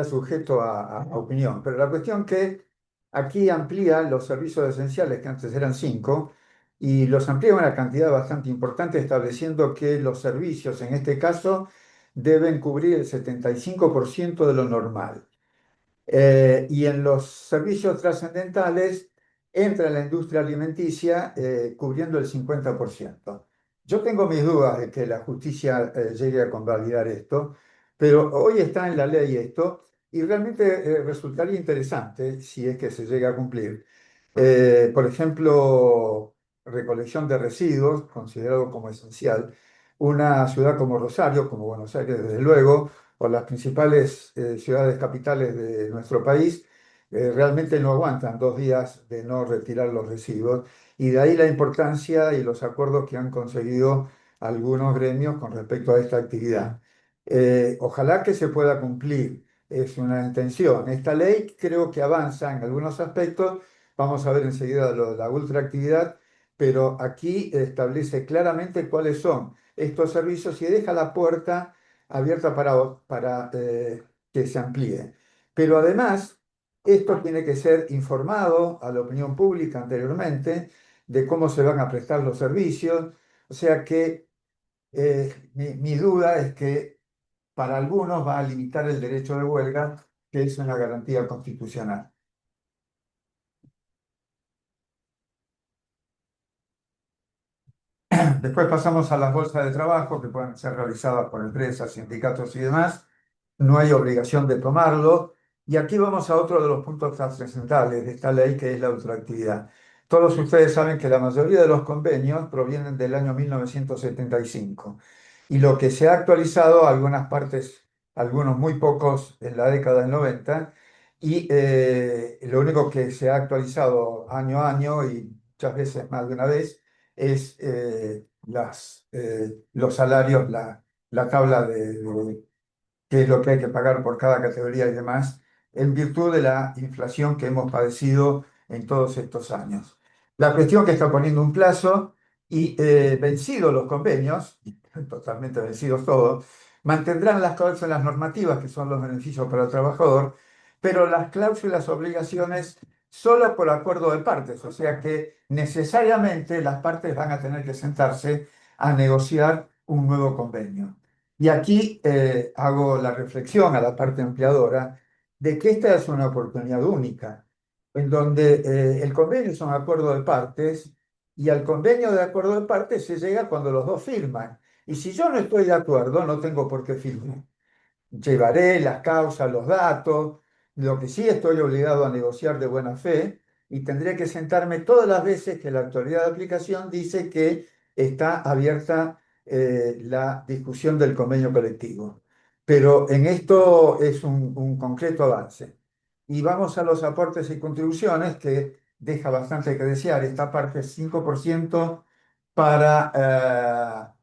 sujeto a opinión. Pero la cuestión que aquí amplía los servicios esenciales, que antes eran 5, y los amplía una cantidad bastante importante, estableciendo que los servicios, en este caso, deben cubrir el 75% de lo normal. Y en los servicios trascendentales entra la industria alimenticia cubriendo el 50%. Yo tengo mis dudas de que la justicia llegue a convalidar esto, pero hoy está en la ley esto y realmente resultaría interesante si es que se llega a cumplir. Por ejemplo, recolección de residuos, considerado como esencial. Una ciudad como Rosario, como Buenos Aires, desde luego, o las principales ciudades capitales de nuestro país, realmente no aguantan 2 días de no retirar los residuos. Y de ahí la importancia y los acuerdos que han conseguido algunos gremios con respecto a esta actividad. Ojalá que se pueda cumplir, es una intención. Esta ley creo que avanza en algunos aspectos, vamos a ver enseguida lo de la ultraactividad, pero aquí establece claramente cuáles son estos servicios y deja la puerta abierta para que se amplíe. Pero además, esto tiene que ser informado a la opinión pública anteriormente de cómo se van a prestar los servicios, o sea que mi duda es que para algunos va a limitar el derecho de huelga, que es una garantía constitucional. Después pasamos a las bolsas de trabajo que pueden ser realizadas por empresas, sindicatos y demás. No hay obligación de tomarlo. Y aquí vamos a otro de los puntos trascendentales de esta ley, que es la ultraactividad. Todos ustedes saben que la mayoría de los convenios provienen del año 1975 y lo que se ha actualizado, algunas partes, algunos muy pocos en la década del 90, y lo único que se ha actualizado año a año y muchas veces más de una vez es los salarios, la tabla de qué es lo que hay que pagar por cada categoría y demás, en virtud de la inflación que hemos padecido en todos estos años. La cuestión que está poniendo un plazo y vencidos los convenios, totalmente vencidos todos, mantendrán las cláusulas normativas, que son los beneficios para el trabajador, pero las cláusulas obligaciones solo por acuerdo de partes, o sea que necesariamente las partes van a tener que sentarse a negociar un nuevo convenio. Y aquí hago la reflexión a la parte empleadora de que esta es una oportunidad única, en donde el convenio es un acuerdo de partes y al convenio de acuerdo de partes se llega cuando los dos firman. Y si yo no estoy de acuerdo, no tengo por qué firmar. Llevaré las causas, los datos, lo que sí estoy obligado a negociar de buena fe y tendré que sentarme todas las veces que la autoridad de aplicación dice que está abierta la discusión del convenio colectivo. Pero en esto es un concreto avance. Y vamos a los aportes y contribuciones que deja bastante que desear. Esta parte es 5% para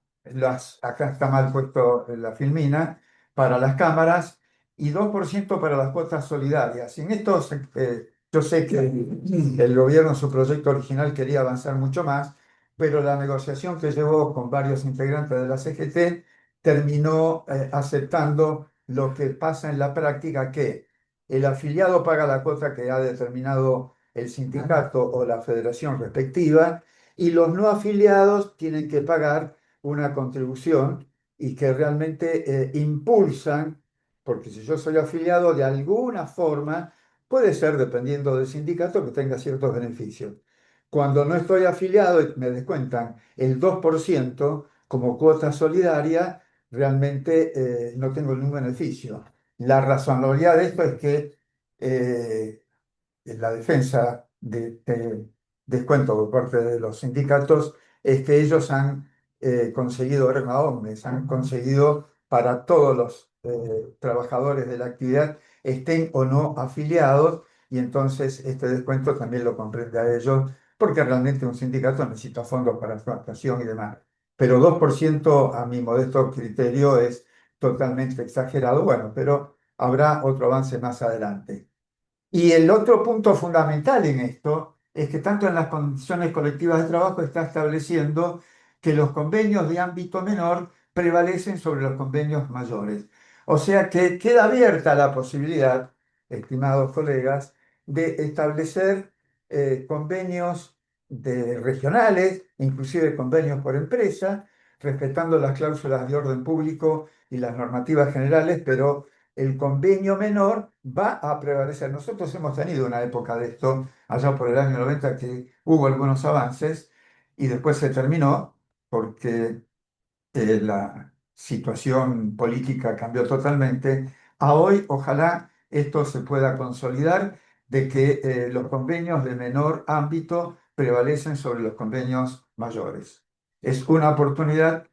acá está mal puesto la filmina, para las cámaras y 2% para las cuotas solidarias. Y en esto yo sé que el gobierno en su proyecto original quería avanzar mucho más, pero la negociación que llevó con varios integrantes de la CGT terminó aceptando lo que pasa en la práctica, que el afiliado paga la cuota que ha determinado el sindicato o la federación respectiva y los no afiliados tienen que pagar una contribución y que realmente impulsan, porque si yo soy afiliado de alguna forma, puede ser dependiendo del sindicato que tenga ciertos beneficios. Cuando no estoy afiliado y me descuentan el 2% como cuota solidaria, realmente no tengo ningún beneficio. La razonabilidad de esto es que en la defensa de descuento por parte de los sindicatos es que ellos han conseguido Erga Omnes, han conseguido para todos los trabajadores de la actividad, estén o no afiliados, y entonces este descuento también lo comprende a ellos, porque realmente un sindicato necesita fondos para su actuación y demás. Pero 2% a mi modesto criterio es totalmente exagerado, bueno, pero habrá otro avance más adelante. Y el otro punto fundamental en esto es que tanto en las condiciones colectivas de trabajo está estableciendo que los convenios de ámbito menor prevalecen sobre los convenios mayores. O sea que queda abierta la posibilidad, estimados colegas, de establecer convenios regionales, inclusive convenios por empresa, respetando las cláusulas de orden público y las normativas generales, pero el convenio menor va a prevalecer. Nosotros hemos tenido una época de esto, allá por el año 90, que hubo algunos avances y después se terminó porque la situación política cambió totalmente. A hoy, ojalá esto se pueda consolidar, de que los convenios de menor ámbito prevalecen sobre los convenios mayores. Es una oportunidad,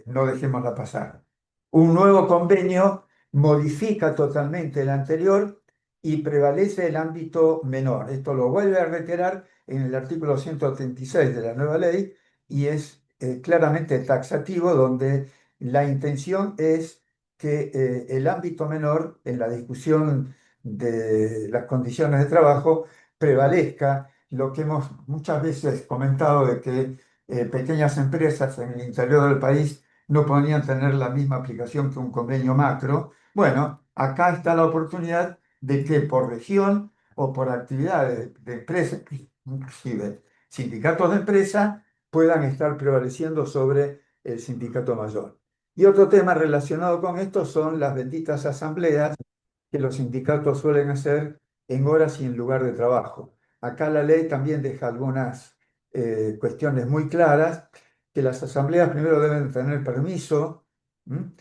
no dejémosla pasar. Un nuevo convenio modifica totalmente el anterior y prevalece el ámbito menor. Esto lo vuelve a reiterar en el artículo 136 de la nueva ley y es claramente taxativo, donde la intención es que el ámbito menor en la discusión de las condiciones de trabajo prevalezca lo que hemos muchas veces comentado de que pequeñas empresas en el interior del país no podían tener la misma aplicación que un convenio macro. Bueno, acá está la oportunidad de que por región o por actividades de empresas, inclusive sindicatos de empresa, puedan estar prevaleciendo sobre el sindicato mayor. Y otro tema relacionado con esto son las benditas asambleas que los sindicatos suelen hacer en horas y en lugar de trabajo. Acá la ley también deja algunas cuestiones muy claras, que las asambleas primero deben tener permiso, ¿m?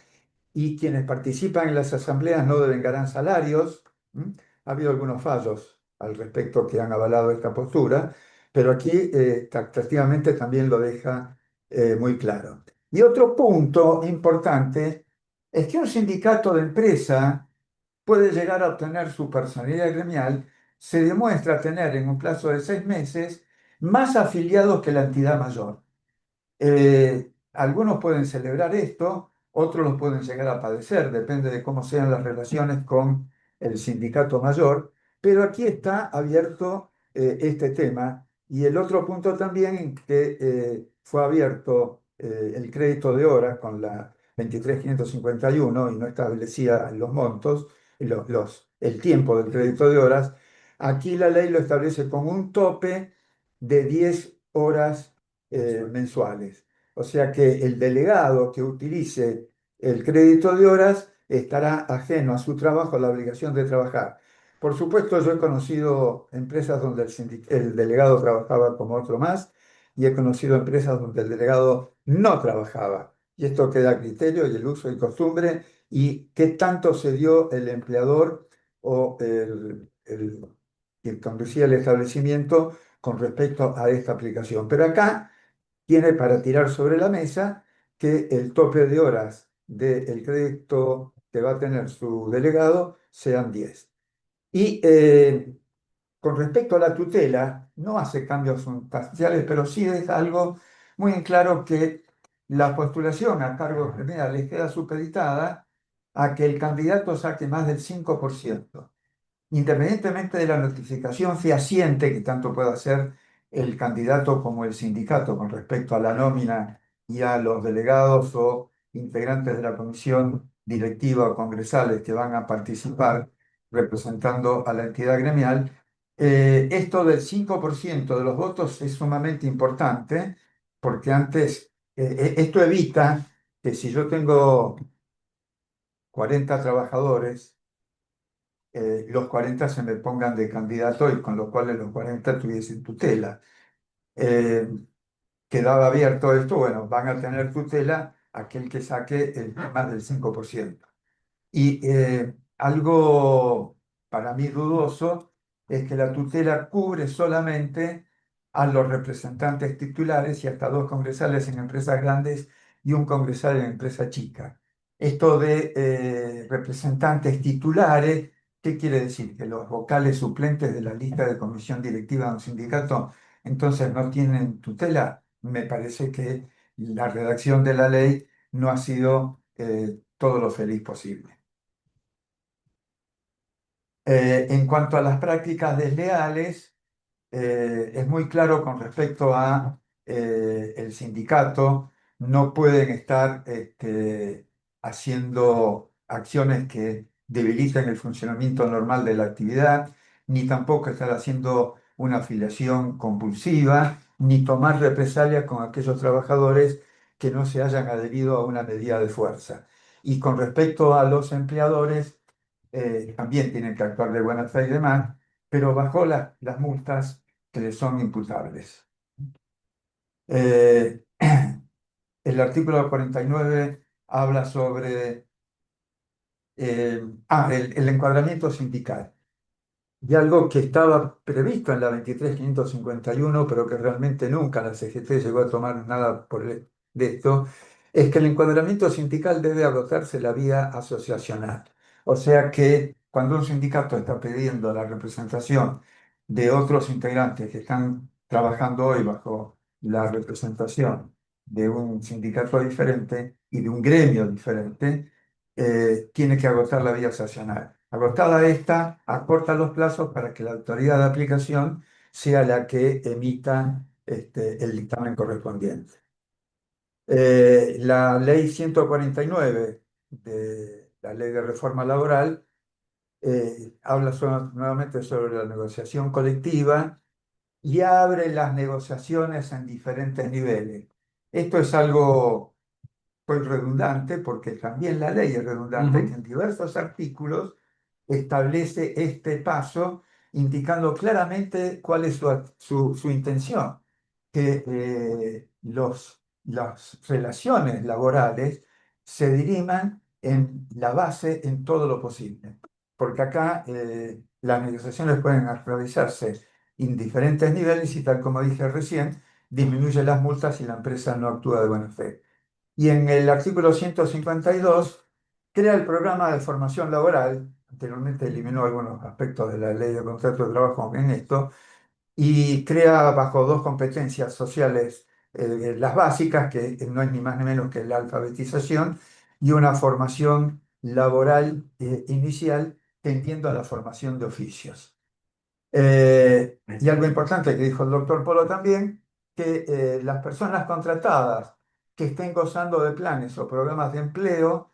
Y quienes participan en las asambleas no devengarán salarios. ¿M? Ha habido algunos fallos al respecto que han avalado esta postura, pero aquí taxativamente también lo deja muy claro. Y otro punto importante es que un sindicato de empresa puede llegar a obtener su personalidad gremial, se demuestra tener en un plazo de 6 meses más afiliados que la entidad mayor. Algunos pueden celebrar esto, otros lo pueden llegar a padecer, depende de cómo sean las relaciones con el sindicato mayor, pero aquí está abierto este tema. Y el otro punto también en que fue abierto el crédito de horas con la 23.551 y no establecía los montos, el tiempo del crédito de horas, aquí la ley lo establece con un tope de 10 horas mensuales. O sea que el delegado que utilice el crédito de horas estará ajeno a su trabajo, a la obligación de trabajar. Por supuesto, yo he conocido empresas donde el delegado trabajaba como otro más y he conocido empresas donde el delegado no trabajaba. Y esto queda a criterio y el uso y costumbre y qué tanto se dio el empleador o quien conducía el establecimiento con respecto a esta aplicación. Pero acá tiene para tirar sobre la mesa que el tope de horas del crédito que va a tener su delegado sean 10. Y con respecto a la tutela, no hace cambios sustanciales, pero sí deja algo muy en claro que la postulación a cargos generales queda supeditada a que el candidato saque más del 5%, independientemente de la notificación fehaciente que tanto pueda hacer el candidato como el sindicato con respecto a la nómina y a los delegados o integrantes de la comisión directiva o congresales que van a participar representando a la entidad gremial, esto del 5% de los votos es sumamente importante porque antes, esto evita que si yo tengo 40 trabajadores, los 40 se me pongan de candidato y con lo cual los 40 tuviesen tutela. Eh, Quedaba abierto esto, bueno, van a tener tutela aquel que saque más del 5%. Y algo para mí dudoso es que la tutela cubre solamente a los representantes titulares y hasta 2 congresales en empresas grandes y un congresal en empresa chica. Esto de representantes titulares, ¿qué quiere decir? Que los vocales suplentes de la lista de comisión directiva de un sindicato entonces no tienen tutela. Me parece que la redacción de la ley no ha sido todo lo feliz posible. En cuanto a las prácticas desleales, es muy claro con respecto a el sindicato, no pueden estar haciendo acciones que debiliten el funcionamiento normal de la actividad, ni tampoco estar haciendo una afiliación compulsiva, ni tomar represalias con aquellos trabajadores que no se hayan adherido a una medida de fuerza. Y con respecto a los empleadores, también tienen que actuar de buena fe y demás, pero bajo las multas que les son imputables. Eh, el artículo 49 habla sobre el encuadramiento sindical. y algo que estaba previsto en la 23.551, pero que realmente nunca la CGT llegó a tomar nada de esto, es que el encuadramiento sindical debe agotarse la vía asociacional. O sea que cuando un sindicato está pidiendo la representación de otros integrantes que están trabajando hoy bajo la representación de un sindicato diferente y de un gremio diferente, tiene que agotar la vía asociacional. Agotada esta, acorta los plazos para que la autoridad de aplicación sea la que emita el dictamen correspondiente. La ley 149 de la ley de reforma laboral habla nuevamente sobre la negociación colectiva y abre las negociaciones en diferentes niveles. Esto es algo pues redundante, porque también la ley es redundante, que en diversos artículos establece este paso, indicando claramente cuál es su intención, que las relaciones laborales se diriman en la base en todo lo posible. Porque acá las negociaciones pueden realizarse en diferentes niveles y tal como dije recién, disminuye las multas si la empresa no actúa de buena fe. Y en el artículo 152 crea el programa de formación laboral, anteriormente eliminó algunos aspectos de la ley de contrato de trabajo en esto, y crea bajo dos competencias sociales las básicas, que no es ni más ni menos que la alfabetización, y una formación laboral inicial tendiendo a la formación de oficios. Y algo importante que dijo el doctor Polo también, que las personas contratadas que estén gozando de planes o programas de empleo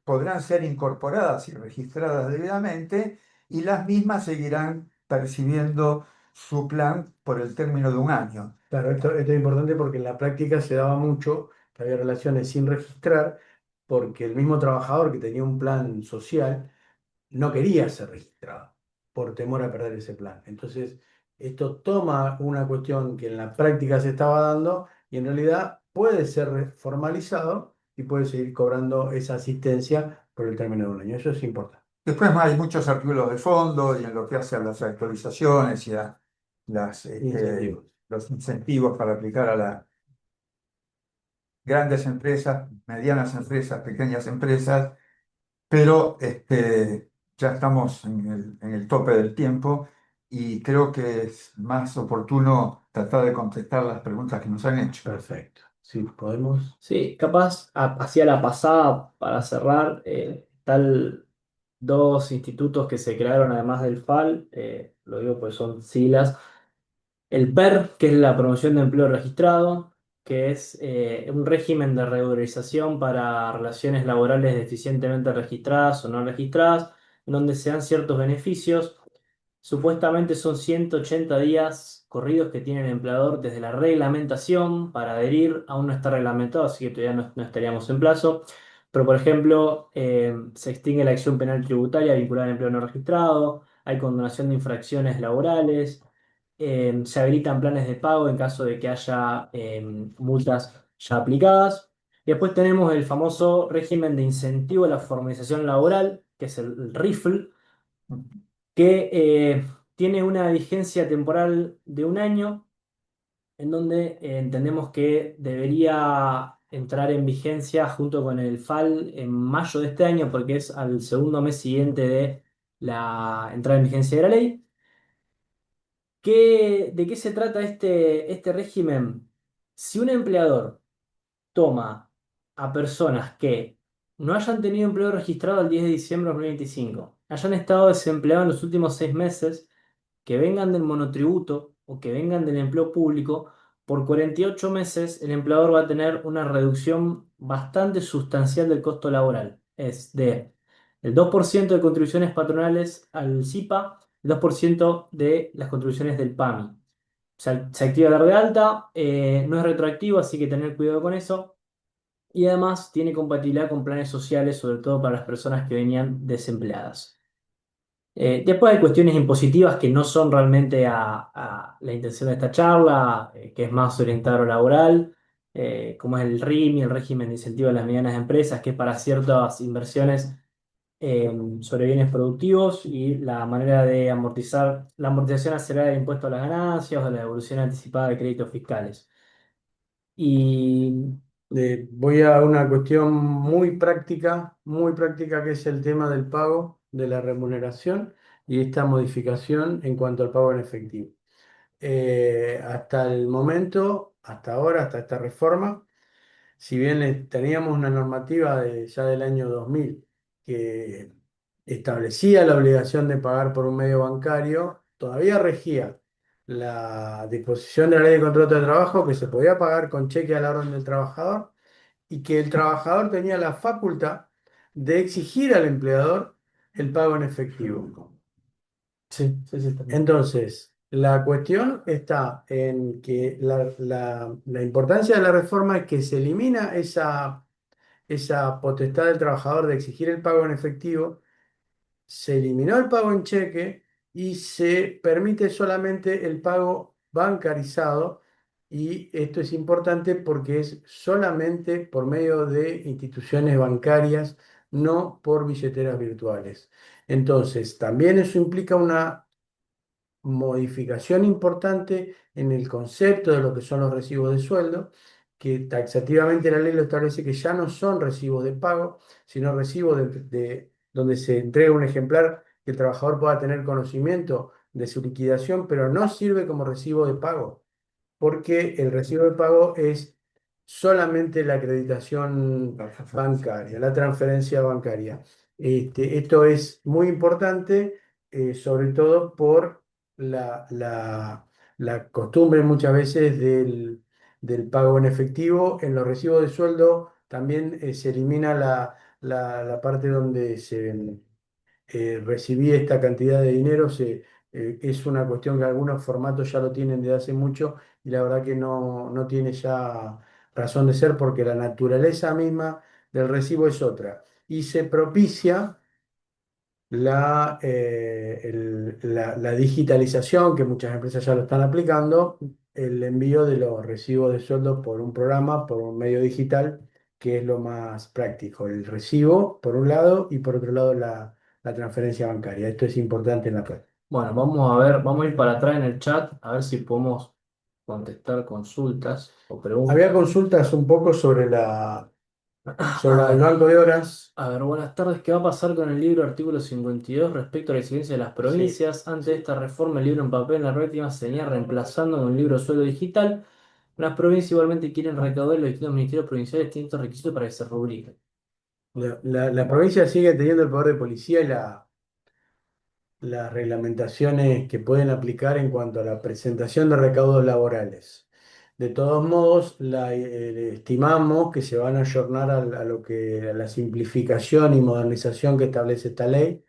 podrán ser incorporadas y registradas debidamente y las mismas seguirán percibiendo su plan por el término de un año. Claro, esto es importante porque en la práctica se daba mucho que había relaciones sin registrar porque el mismo trabajador que tenía un plan social no quería ser registrado por temor a perder ese plan. Entonces, esto toma una cuestión que en la práctica se estaba dando y en realidad puede ser formalizado y puede seguir cobrando esa asistencia por el término de un año. Eso es importante. Después hay muchos artículos de fondo y en lo que hace a las actualizaciones y a Incentivos. los incentivos para aplicar a las grandes empresas, medianas empresas, pequeñas empresas, pero ya estamos en el tope del tiempo y creo que es más oportuno tratar de contestar las preguntas que nos han hecho. Perfecto. Sí, podemos. Sí, capaz hacia la pasada, para cerrar, tal dos institutos que se crearon además del FAL, lo digo pues son siglas. El PER, que es la promoción de empleo registrado, que es un régimen de regularización para relaciones laborales deficientemente registradas o no registradas, en donde se dan ciertos beneficios. Supuestamente son 180 días corridos que tiene el empleador desde la reglamentación para adherir. Aún no está reglamentado, así que todavía no estaríamos en plazo. Pero, por ejemplo, se extingue la acción penal tributaria vinculada al empleo no registrado, hay condonación de infracciones laborales, se habilitan planes de pago en caso de que haya multas ya aplicadas. Y después tenemos el famoso régimen de incentivo a la formalización laboral, que es el RIFL, que tiene una vigencia temporal de un año, en donde entendemos que debería entrar en vigencia junto con el FAL en mayo de este año, porque es al segundo mes siguiente de la entrada en vigencia de la ley. ¿De qué se trata este régimen? Si un empleador toma a personas que no hayan tenido empleo registrado el 10 de diciembre de 2025, hayan estado desempleados en los últimos 6 meses, que vengan del monotributo o que vengan del empleo público, por 48 meses el empleador va a tener una reducción bastante sustancial del costo laboral. Es de el 2% de contribuciones patronales al CIPA, el 2% de las contribuciones del PAMI. Se activa la de alta, no es retroactivo, así que tener cuidado con eso. Y además tiene compatibilidad con planes sociales, sobre todo para las personas que venían desempleadas. Después hay cuestiones impositivas que no son realmente a la intención de esta charla, que es más orientado a lo laboral, como es el RIMI, el régimen de incentivo a las medianas empresas, que es para ciertas inversiones sobre bienes productivos y la manera de amortizar, la amortización acelerada del impuesto a las ganancias o la devolución anticipada de créditos fiscales. Y Voy a una cuestión muy práctica, que es el tema del pago de la remuneración y esta modificación en cuanto al pago en efectivo. Hasta el momento, hasta ahora, hasta esta reforma, si bien teníamos una normativa ya del año 2000 que establecía la obligación de pagar por un medio bancario, todavía regía la disposición de la Ley de Contrato de Trabajo que se podía pagar con cheque a la orden del trabajador y que el trabajador tenía la facultad de exigir al empleador el pago en efectivo. sí, sí, sí, también. Entonces, la cuestión está en que la importancia de la reforma es que se elimina esa potestad del trabajador de exigir el pago en efectivo, se eliminó el pago en cheque y se permite solamente el pago bancarizado. Y esto es importante porque es solamente por medio de instituciones bancarias, no por billeteras virtuales. Entonces, también eso implica una modificación importante en el concepto de lo que son los recibos de sueldo, que taxativamente la ley lo establece que ya no son recibos de pago, sino recibos donde se entrega un ejemplar que el trabajador pueda tener conocimiento de su liquidación, pero no sirve como recibo de pago porque el recibo de pago es solamente la acreditación bancaria, la transferencia bancaria. Esto es muy importante, sobre todo por la costumbre muchas veces del pago en efectivo. En los recibos de sueldo también se elimina la parte donde recibí esta cantidad de dinero. Es una cuestión que algunos formatos ya lo tienen desde hace mucho y la verdad que no tiene ya razón de ser porque la naturaleza misma del recibo es otra. Y se propicia la digitalización, que muchas empresas ya lo están aplicando, el envío de los recibos de sueldo por un programa, por un medio digital, que es lo más práctico. El recibo, por un lado, y por otro lado, la transferencia bancaria. Esto es importante en la práctica. Bueno, vamos a ver, vamos a ir para atrás en el chat a ver si podemos contestar consultas o preguntas. Había consultas un poco sobre el banco de horas. A ver, buenas tardes. ¿Qué va a pasar con el libro artículo 52 respecto a la exigencia de las provincias? Antes de esta reforma, el libro en papel en la práctica se venía reemplazando con un libro de sueldo digital. Las provincias igualmente quieren recaudar los distintos ministerios provinciales distintos requisitos para que se rubriquen. La provincia sigue teniendo el poder de policía y las reglamentaciones que pueden aplicar en cuanto a la presentación de recaudos laborales. De todos modos, estimamos que se van a ayornar a la simplificación y modernización que establece esta ley,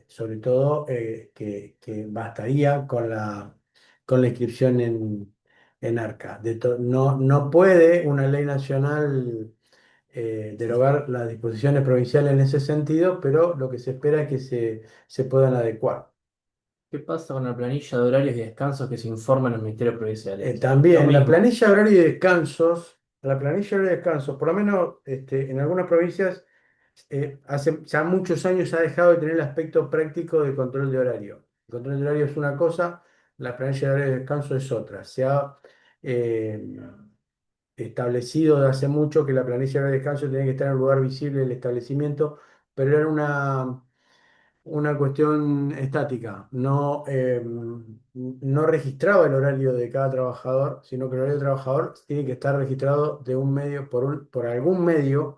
sobre todo que bastaría con la inscripción en ARCA. No puede una ley nacional derogar las disposiciones provinciales en ese sentido, pero lo que se espera es que se puedan adecuar. ¿Qué pasa con la planilla de horarios y descansos que se informa en los ministerios provinciales? Lo También mismo. la planilla de horario y descansos, por lo menos en algunas provincias, hace ya muchos años ha dejado de tener el aspecto práctico de control de horario. El control de horario es una cosa, la planilla de horario y descanso es otra. Se ha eh, establecido de hace mucho que la planilla de descanso tenía que estar en un lugar visible del establecimiento, pero era una cuestión estática. No registraba el horario de cada trabajador, sino que el horario del trabajador tiene que estar registrado de un medio, por algún medio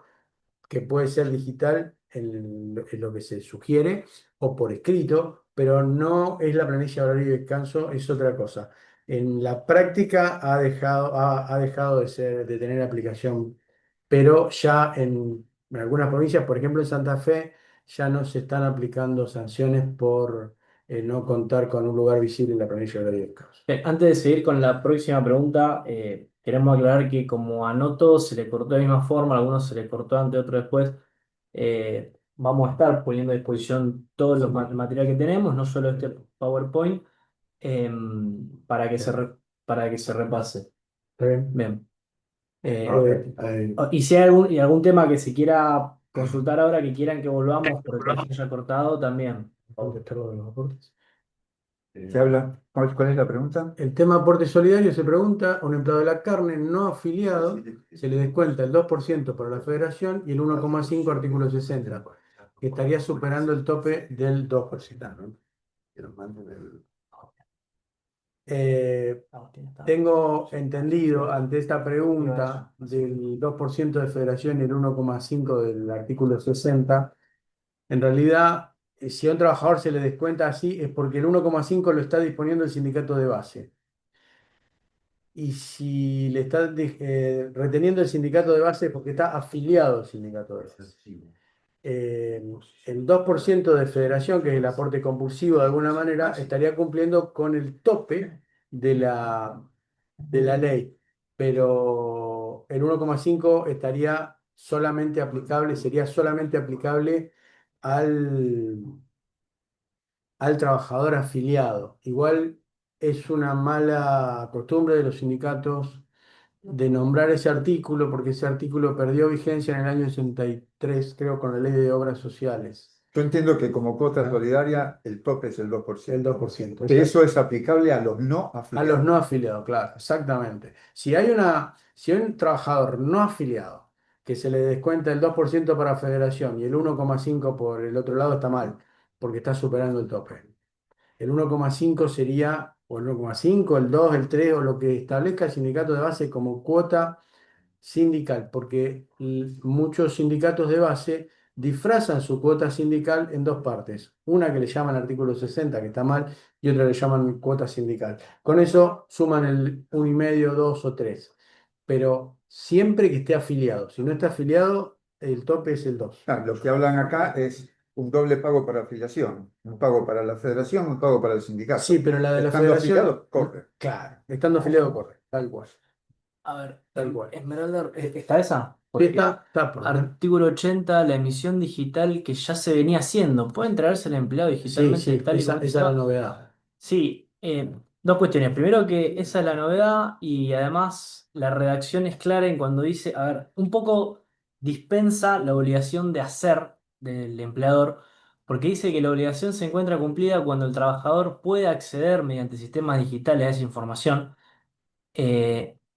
que puede ser digital en lo que se sugiere o por escrito, pero no es la planilla de horario y descanso, es otra cosa. En la práctica ha dejado de tener aplicación, pero ya en algunas provincias, por ejemplo en Santa Fe, ya no se están aplicando sanciones por no contar con un lugar visible en la planilla de horario y descanso. Antes de seguir con la próxima pregunta, queremos aclarar que como a no todos se le cortó de la misma forma, a algunos se le cortó antes, otros después, vamos a estar poniendo a disposición todo el material que tenemos, no solo este PowerPoint, para que para que se repase. ¿Está bien? Bien. Ok. Y si hay algún tema que se quiera consultar ahora que quieran que volvamos porque se haya cortado también. ¿Se habla? ¿Cuál es la pregunta? El tema aporte solidario se pregunta, a un empleado de la carne no afiliado se le descuenta el 2% para la federación y el 1,5 artículo 60, que estaría superando el tope del 2%. Eh, Tengo entendido ante esta pregunta del 2% de federación y el 1,5 del artículo 60, en realidad, si a un trabajador se le descuenta así es porque el 1,5 lo está disponiendo el sindicato de base. Y si le está reteniendo el sindicato de base es porque está afiliado al sindicato de base. Eh, el 2% de federación, que es el aporte compulsivo de alguna manera, estaría cumpliendo con el tope de la ley, pero el 1,5 estaría solamente aplicable, sería solamente aplicable al, al trabajador afiliado. Igual es una mala costumbre de los sindicatos de nombrar ese artículo, porque ese artículo perdió vigencia en el año 63, creo, con la ley de obras sociales. Yo entiendo que como cuota solidaria el tope es el El 2%. 2%. Que eso es aplicable a los no A los afiliados. no afiliados, claro, exactamente. Si hay un trabajador no afiliado que se le descuenta el 2% para federación y el 1,5 por el otro lado, está mal, porque está superando el tope. El 1,5 sería, o el 1,5, el 2, el 3, o lo que establezca el sindicato de base como cuota sindical, porque muchos sindicatos de base disfrazan su cuota sindical en dos partes. Una que le llaman artículo 60, que está mal, y otra le llaman cuota sindical. Con eso suman el 1,5, 2 o 3. Pero siempre que esté afiliado. Si no está afiliado, el tope es el 2. Ah, lo que hablan acá es un doble pago para afiliación, un pago para la federación, un pago para el sindicato. Sí, pero la de la Estando federación, afiliado, corre. claro, estando afiliado corre, tal cual. A ver, Tal cual. Esmeralda, ¿está esa? Sí, Porque está por artículo 80, la emisión digital que ya se venía haciendo. ¿Puede entregarse el empleado Sí, digitalmente sí, tal y esa como es la está? novedad. Sí, dos cuestiones. Primero que esa es la novedad y además la redacción es clara en cuando dice, a ver, un poco dispensa la obligación de hacer del empleador, porque dice que la obligación se encuentra cumplida cuando el trabajador puede acceder mediante sistemas digitales a esa información.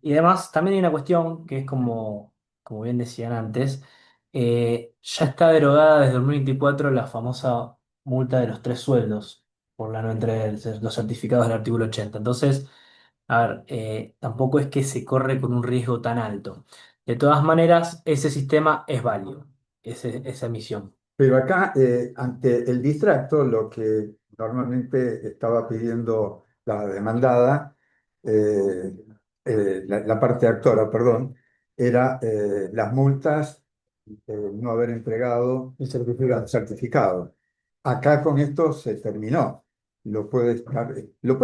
Y además también hay una cuestión que es como bien decían antes, ya está derogada desde 2024 la famosa multa de los 3 sueldos por la no entrega de los certificados del artículo 80. Entonces, a ver, tampoco es que se corre con un riesgo tan alto. De todas maneras, ese sistema es válido, esa emisión. Pero acá, ante el distracto, lo que normalmente estaba pidiendo la demandada, eh, la parte actora, perdón, era las multas, no haber entregado el certificado. Acá con esto se terminó. Lo puede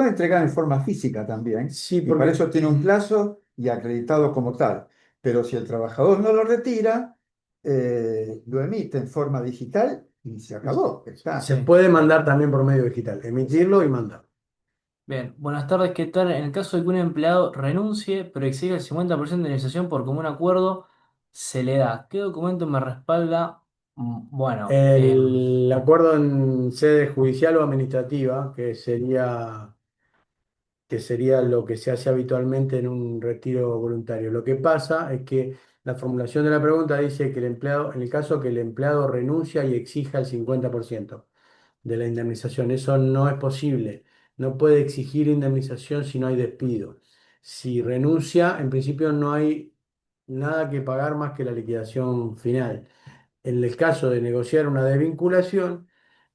entregar en forma física también, Sí, y para porque eso tiene un plazo y acreditado como tal. Pero si el trabajador no lo retira, lo emite en forma digital y se acabó. Está. se puede mandar también por medio digital, emitirlo y mandar. Bien, buenas tardes, ¿qué tal? En el caso de que un empleado renuncie, pero exige el 50% de indemnización por común acuerdo, se le da. ¿Qué documento me respalda? Bueno, El acuerdo en sede judicial o administrativa, que sería lo que se hace habitualmente en un retiro voluntario. Lo que pasa es que la formulación de la pregunta dice que el empleado, en el caso que el empleado renuncia y exija el 50% de la indemnización, eso no es posible. No puede exigir indemnización si no hay despido. Si renuncia, en principio no hay nada que pagar más que la liquidación final. En el caso de negociar una desvinculación,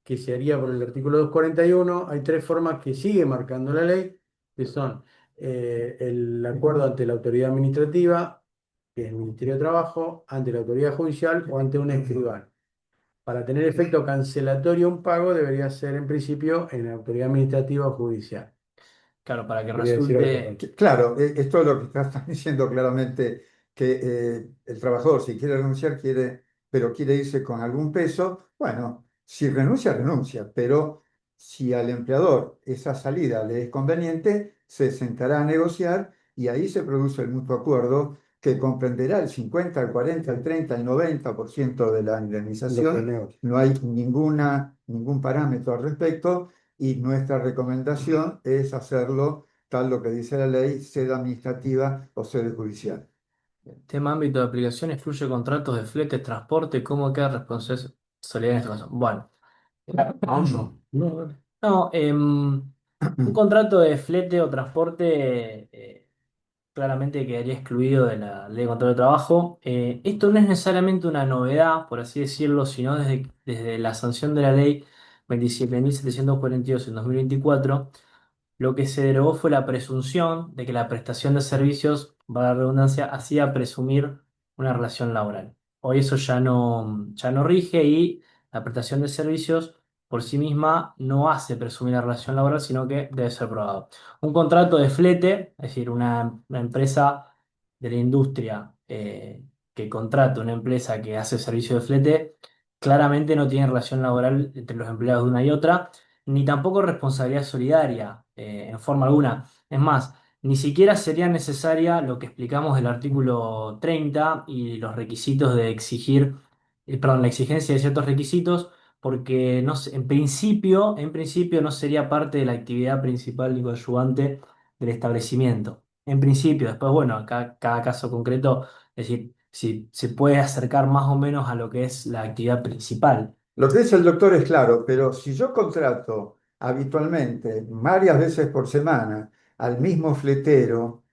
que se haría por el artículo 241, hay tres formas que sigue marcando la ley, que son el acuerdo ante la autoridad administrativa, que es el Ministerio de Trabajo, ante la autoridad judicial o ante un escribano. Para tener efecto cancelatorio un pago debería ser en principio en la autoridad administrativa o judicial. claro, para que Quería decir otra resulte, cosa. Claro, esto es lo que están diciendo claramente, que el trabajador si quiere renunciar, pero quiere irse con algún peso, bueno, si renuncia, renuncia, pero si al empleador esa salida le es conveniente, se sentará a negociar y ahí se produce el mutuo acuerdo que comprenderá el 50, el 40, el 30, el 90% de la Lo indemnización. planeo. No hay ningún parámetro al respecto y nuestra recomendación es hacerlo tal lo que dice la ley, sede administrativa o sede judicial. Tema ámbito de aplicación, excluye contratos de flete, transporte, ¿cómo queda responsabilidad en este caso? Bueno, No, no, un contrato de flete o transporte claramente quedaría excluido de la ley de contrato de trabajo. Esto no es necesariamente una novedad, por así decirlo, sino desde la sanción de la ley 27.742 en 2024. Lo que se derogó fue la presunción de que la prestación de servicios, valga la redundancia, hacía presumir una relación laboral. Hoy eso ya no rige y la prestación de servicios por sí misma no hace presumir la relación laboral, sino que debe ser probado. Un contrato de flete, es decir, una empresa de la industria que contrata una empresa que hace servicio de flete, claramente no tiene relación laboral entre los empleados de una y otra ni tampoco responsabilidad solidaria en forma alguna. Es más, ni siquiera sería necesaria lo que explicamos del artículo 30 y los requisitos de exigir, perdón, la exigencia de ciertos requisitos, porque no, en principio no sería parte de la actividad principal y coadyuvante del establecimiento. En principio, después, bueno, acá cada caso concreto, es decir, si se puede acercar más o menos a lo que es la actividad principal. Lo que dice el doctor es claro, pero si yo contrato habitualmente varias veces por semana al mismo fletero,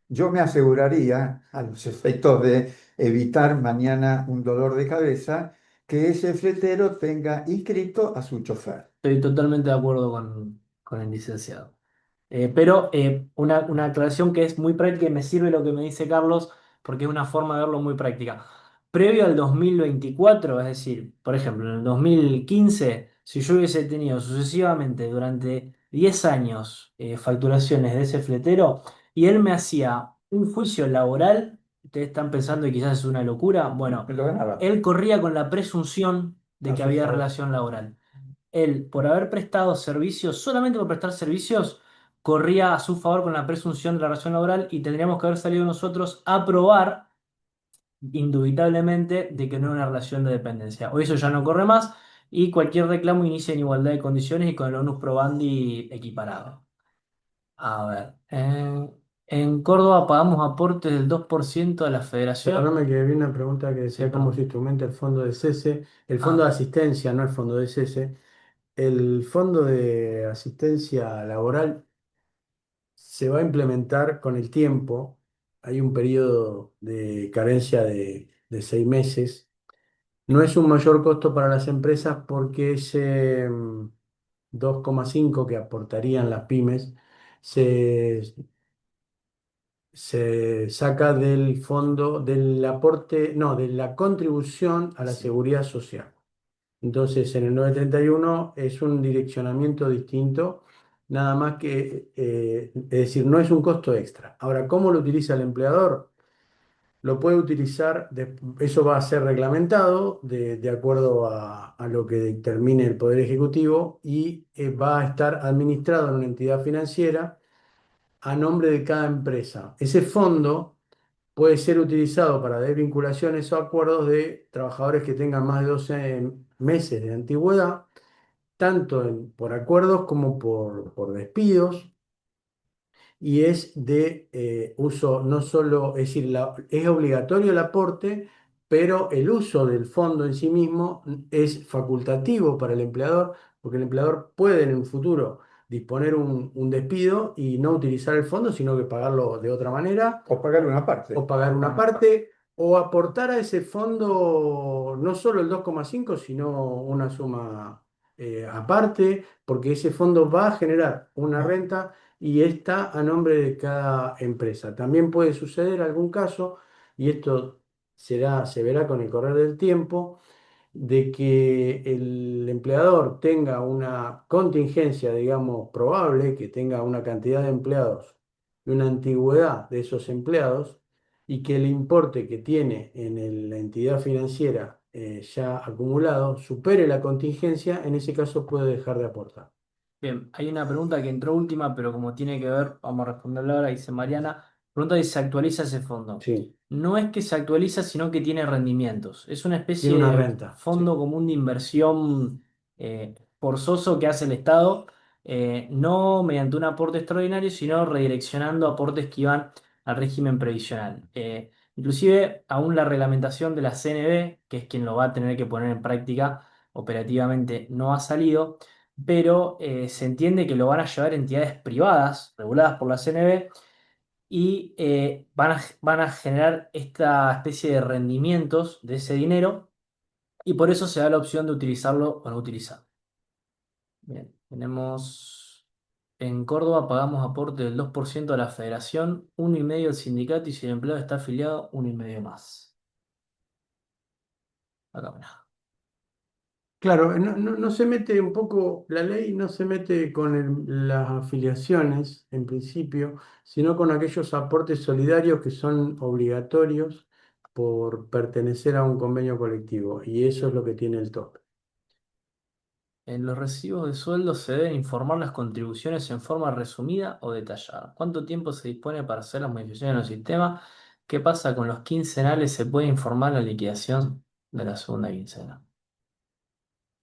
yo me aseguraría, a los efectos de evitar mañana un dolor de cabeza, que ese fletero tenga inscrito a su chofer. Estoy totalmente de acuerdo con el licenciado. Pero una aclaración que es muy práctica y me sirve lo que me dice Carlos porque es una forma de verlo muy práctica. Previo al 2024, es decir, por ejemplo, en el 2015, si yo hubiese tenido sucesivamente durante 10 años facturaciones de ese fletero y él me hacía un juicio laboral, ustedes están pensando que quizás es una locura, bueno, Me lo ganaba él corría con la presunción de a que su había favor. relación laboral. Él, por haber prestado servicios, solamente por prestar servicios, corría a su favor con la presunción de la relación laboral y tendríamos que haber salido nosotros a probar indubitablemente de que no era una relación de dependencia. Hoy eso ya no corre más y cualquier reclamo inicia en igualdad de condiciones y con el onus probandi equiparado. A ver, en Córdoba pagamos aportes del 2% de la federación. perdóname que vi una pregunta que Sí, decía cómo perdón. se instrumenta el fondo de cese. El fondo Ah, de asistencia no es fondo de cese. El fondo de asistencia laboral se va a implementar con el tiempo. Hay un periodo de carencia de 6 meses. No es un mayor costo para las empresas porque ese 2,5 que aportarían las pymes se, se saca del fondo, del aporte, no, de la contribución a la sí. seguridad social. Entonces, en el 931 es un direccionamiento distinto, nada más que, es decir, no es un costo extra. Ahora, ¿cómo lo utiliza el empleador? Lo puede utilizar, eso va a ser reglamentado de acuerdo a lo que determine el Poder Ejecutivo y va a estar administrado en una entidad financiera a nombre de cada empresa. Ese fondo puede ser utilizado para desvinculaciones o acuerdos de trabajadores que tengan más de 12 meses de antigüedad, tanto por acuerdos como por despidos, y es de uso no solo, es decir, es obligatorio el aporte, pero el uso del fondo en sí mismo es facultativo para el empleador, porque el empleador puede en un futuro disponer un despido y no utilizar el fondo, sino que pagarlo de otra manera O pagar una parte. o pagar una parte, o aportar a ese fondo no solo el 2,5 sino una suma aparte, porque ese fondo va a generar una renta y está a nombre de cada empresa. También puede suceder algún caso, y esto se verá con el correr del tiempo, de que el empleador tenga una contingencia, digamos, probable, que tenga una cantidad de empleados y una antigüedad de esos empleados, y que el importe que tiene en la entidad financiera ya acumulado supere la contingencia, en ese caso puede dejar de aportar. Bien, hay una pregunta que entró última, pero como tiene que ver, vamos a responderla ahora, dice Mariana. Pregunta si se actualiza ese fondo. Sí. no es que se actualiza, sino que tiene rendimientos. Es una Tiene especie una de renta. fondo común de inversión forzoso que hace el Estado, no mediante un aporte extraordinario, sino redireccionando aportes que iban al régimen previsional. Inclusive, aún la reglamentación de la CNB, que es quien lo va a tener que poner en práctica operativamente, no ha salido, pero se entiende que lo van a llevar entidades privadas reguladas por la CNB y van a generar esta especie de rendimientos de ese dinero y por eso se da la opción de utilizarlo o no utilizarlo. Bien, tenemos en Córdoba pagamos aporte del 2% a la federación, 1,5% al sindicato y si el empleado está afiliado, 1,5% más. Acá, mirá. Claro, no se mete un poco, la ley no se mete con las afiliaciones en principio, sino con aquellos aportes solidarios que son obligatorios por pertenecer a un convenio colectivo, y eso es lo que tiene el tope. En los recibos de sueldo se deben informar las contribuciones en forma resumida o detallada. ¿Cuánto tiempo se dispone para hacer las modificaciones en el sistema? ¿Qué pasa con los quincenales? ¿Se puede informar la liquidación de la segunda quincena?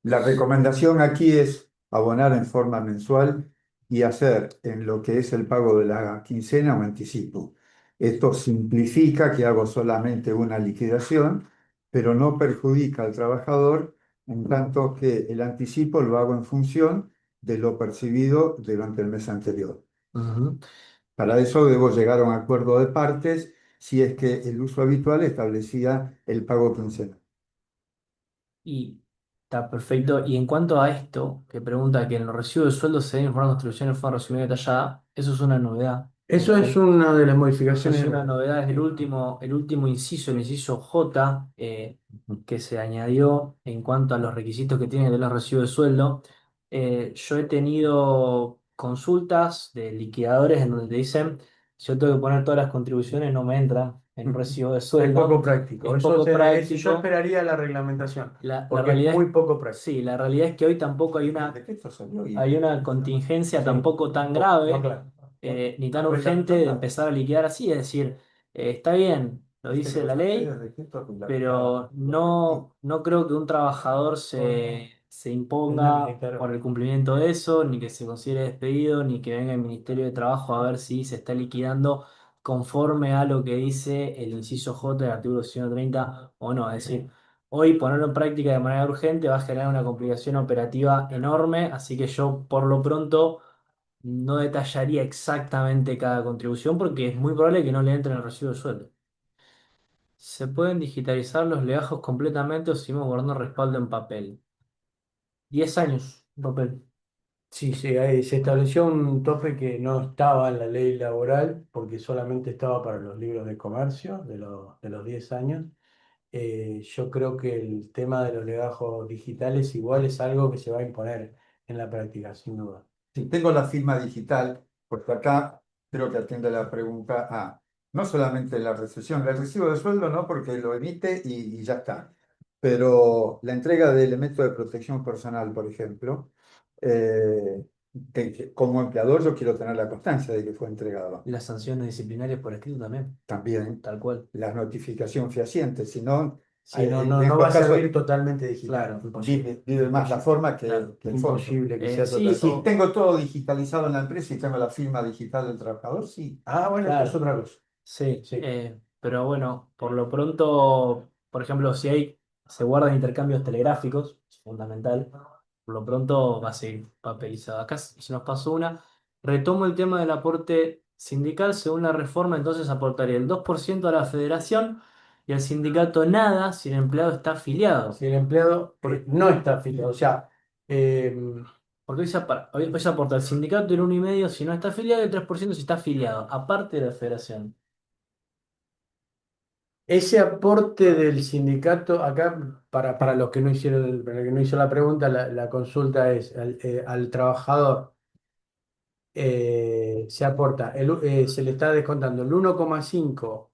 La recomendación aquí es abonar en forma mensual y hacer en lo que es el pago de la quincena un anticipo. Esto simplifica que hago solamente una liquidación, pero no perjudica al trabajador en tanto que el anticipo lo hago en función de lo percibido durante el mes anterior. Ujú. Para eso debo llegar a un acuerdo de partes si es que el uso habitual establecía el pago quincenal. Y está perfecto. Y en cuanto a esto, que pregunta que en los recibos de sueldo se deben informar las contribuciones en forma resumida y detallada, eso es una novedad. Eso es una de las Eso es modificaciones. una novedad, es el último inciso, el inciso J, que se añadió en cuanto a los requisitos que tienen de los recibos de sueldo. Yo he tenido consultas de liquidadores en donde te dicen, si yo tengo que poner todas las contribuciones, no me entran en recibo de Es poco sueldo. práctico. Es poco Yo práctico. esperaría la reglamentación, La porque es realidad muy es, poco práctico. sí, la realidad es que hoy tampoco ¿De qué esto salió? hay una contingencia Sí. tampoco tan No, grave, claro. ni tan urgente de empezar a liquidar así. Es decir, está bien, lo dice la ley, pero no creo que un trabajador se imponga por el cumplimiento de eso, ni que se considere despedido, ni que venga el Ministerio de Trabajo a ver si se está liquidando conforme a lo que dice el inciso J del artículo 130 o no. Es decir, hoy ponerlo en práctica de manera urgente va a generar una complicación operativa enorme, así que yo por lo pronto no detallaría exactamente cada contribución porque es muy probable que no le entre en el recibo de sueldo. Se pueden digitalizar los legajos completamente o seguimos guardando respaldo en papel. 10 años, en papel. Sí, sí, ahí se estableció un tope que no estaba en la ley laboral, porque solamente estaba para los libros de comercio de los 10 años. Yo creo que el tema de los legajos digitales igual es algo que se va a imponer en la práctica, sin duda. Si tengo la firma digital, pues acá creo que atiende la pregunta a no solamente la recesión, el recibo de sueldo no, porque lo emite y ya está, pero la entrega de elementos de protección personal, por ejemplo, eh, como empleador yo quiero tener la constancia de que fue entregado. Y las sanciones disciplinarias por escrito también, También tal cual. la notificación fehaciente, si no, Sí, en no va estos a casos servir totalmente digital. Claro, Imposible. vive más la forma claro. que el fondo. Imposible que sea Sí, total. Si tengo todo digitalizado en la empresa y tengo la firma digital del trabajador, sí. Ah, bueno, esto es Claro. otra cosa. Sí, Sí. pero bueno, por lo pronto, por ejemplo, se guardan intercambios telegráficos, es fundamental, por lo pronto va a seguir papelizado. Acá se nos pasó una. Retomo el tema del aporte sindical. Según la reforma, entonces aportaría el 2% a la federación y al sindicato nada si el empleado está afiliado. Si el empleado no está afiliado, o sea, eh, Porque hoy se aporta el sindicato el 1,5% si no está afiliado y el 3% si está afiliado, aparte de la federación. ese aporte del sindicato, acá, para los que no hicieron, para el que no hizo la pregunta, la consulta es al trabajador se aporta, se le está descontando el 1,5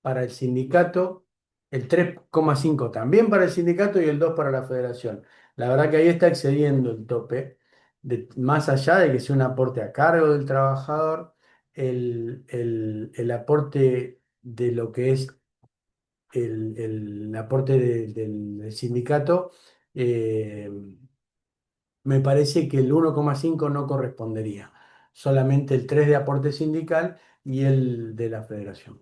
para el sindicato, el 3,5 también para el sindicato y el 2 para la federación. La verdad que ahí está excediendo el tope, más allá de que sea un aporte a cargo del trabajador, el aporte de lo que es el aporte del sindicato, eh, me parece que el 1,5 no correspondería, solamente el 3 de aporte sindical y el de la federación.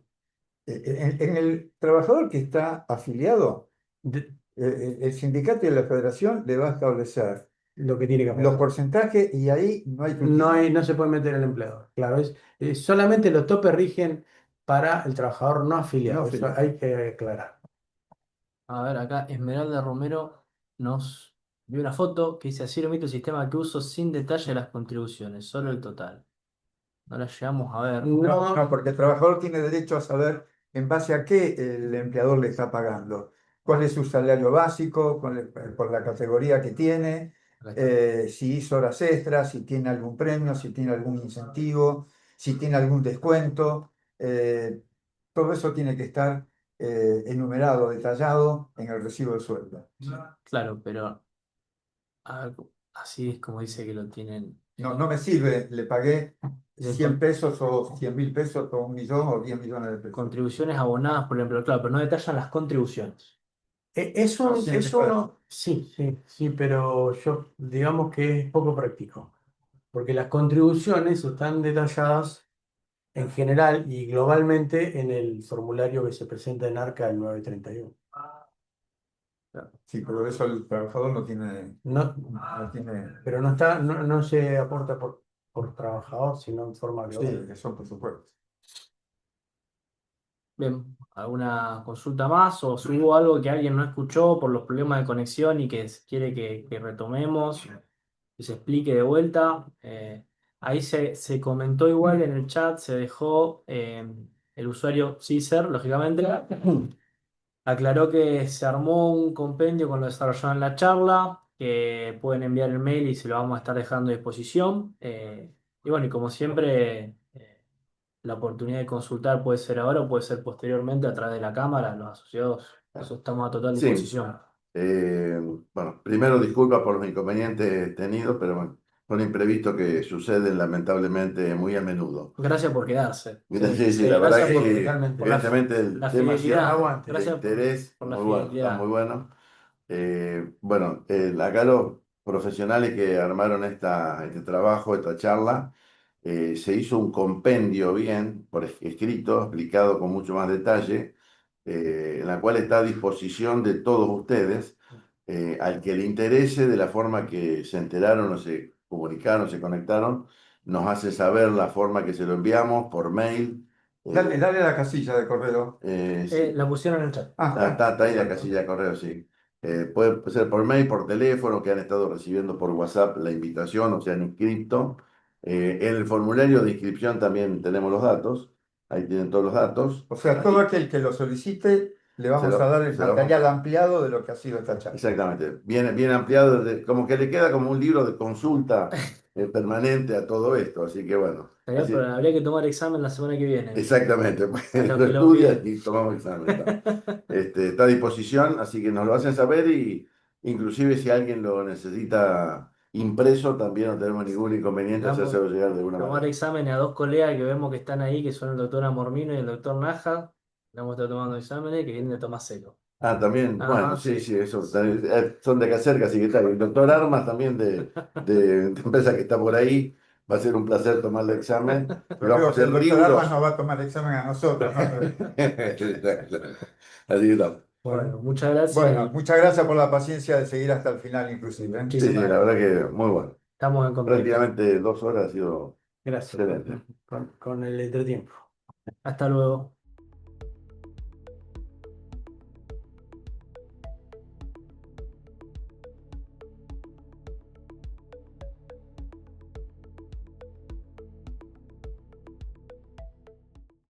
En el trabajador que está afiliado, De- el sindicato y la federación le va a establecer lo que tiene que los aportar. porcentajes y ahí no hay No criticidad. no se puede meter el empleador. Claro, solamente los topes rigen para el trabajador no afiliado. No Eso afiliado. hay que aclarar. A ver, acá Esmeralda Romero nos vio una foto que dice: así lo omito el sistema que uso sin detalle las contribuciones, solo el total. No la llegamos a ver. No, no, porque el trabajador tiene derecho a saber en base a qué el empleador le está pagando, cuál es su salario básico, por la categoría que tiene, Acá está. si hizo horas extras, si tiene algún premio, si tiene algún incentivo, si tiene algún descuento. Todo eso tiene que estar enumerado, detallado en el recibo de sueldo. Claro, pero a ver, así es como dice que lo tienen. No, no me sirve, le pagué De 100 pesos o 100.000 pesos o 1 millón o 10 millones de pesos. contribuciones abonadas por el empleador, claro, pero no detallan las contribuciones. Eso, Sí, eso no, sí, sí, sí, pero yo digamos que es poco práctico, porque las contribuciones están detalladas en general y globalmente en el formulario que se presenta en ARCA el 931. Sí, pero eso el trabajador no tiene, No, no tiene, pero no se aporta por trabajador, sino en forma sí, global. eso por supuesto. Bien, ¿alguna consulta más? ¿O si hubo algo que alguien no escuchó por los problemas de conexión y que quiere que retomemos, que se explique de vuelta? Ahí se comentó igual en el chat, se dejó el usuario Cicer, lógicamente. Aclaró que se armó un compendio con lo desarrollado en la charla, que pueden enviar el mail y se lo vamos a estar dejando a disposición. Y bueno, y como siempre, la oportunidad de consultar puede ser ahora o puede ser posteriormente a través de la cámara, los asociados, eso estamos a total Sí, disposición. eh, bueno, primero disculpa por los inconvenientes tenidos, pero bueno, son imprevistos que suceden lamentablemente muy a menudo. Gracias por quedarse. Sí, sí, Sí, la verdad gracias que Totalmente. por la, evidentemente el la tema fidelidad. Aguante. de Gracias interés, por la muy bueno, está muy fidelidad. bueno. Bueno, acá los profesionales que armaron este trabajo, esta charla, se hizo un compendio bien, por escrito, explicado con mucho más detalle, en la cual está a disposición de todos ustedes, al que le interese de la forma que se enteraron o se comunicaron, se conectaron, nos hace saber la forma que se lo enviamos por mail. Dale la casilla de correo. Sí. La pusieron en el chat. Está ahí la casilla de correo, sí. Puede ser por mail, por teléfono, que han estado recibiendo por WhatsApp la invitación o se han inscrito. En el formulario de inscripción también tenemos los datos. Ahí tienen todos los datos. O sea, todo aquel que lo solicite, le vamos a dar el se lo material ampliado de lo que ha sido esta charla. Exactamente. Bien ampliado, como que le queda como un libro de consulta permanente a todo esto. Así que bueno. Así, Habría que tomar examen la semana que viene. exactamente. A los Lo que lo estudia piden. y tomamos examen. Está a disposición, así que nos lo hacen saber y inclusive si alguien lo necesita impreso, también no tenemos ningún inconveniente en Vamos hacérselo llegar de alguna a tomar manera. exámenes a dos colegas que vemos que están ahí, que son el doctor Amormino y el doctor Naja. Vamos a estar tomando exámenes que vienen de Tomaselo. Ah, también, bueno, Ajá, sí, sí. sí, eso, son de acá cerca, así que está bien. El doctor Armas también de empresa que está por ahí, va a ser un placer tomar el examen y Yo vamos a creo que ser el doctor Armas nos rigurosos. va a tomar examen a nosotros, ¿no? Así que está. Bueno, muchas gracias Bueno, y muchas gracias por la paciencia de seguir hasta el final, inclusive, ¿eh? Sí, sí, muchísimas la gracias. verdad que muy bueno. Estamos en contacto. Prácticamente 2 horas ha sido Gracias excelente. con el entretiempo. Hasta luego.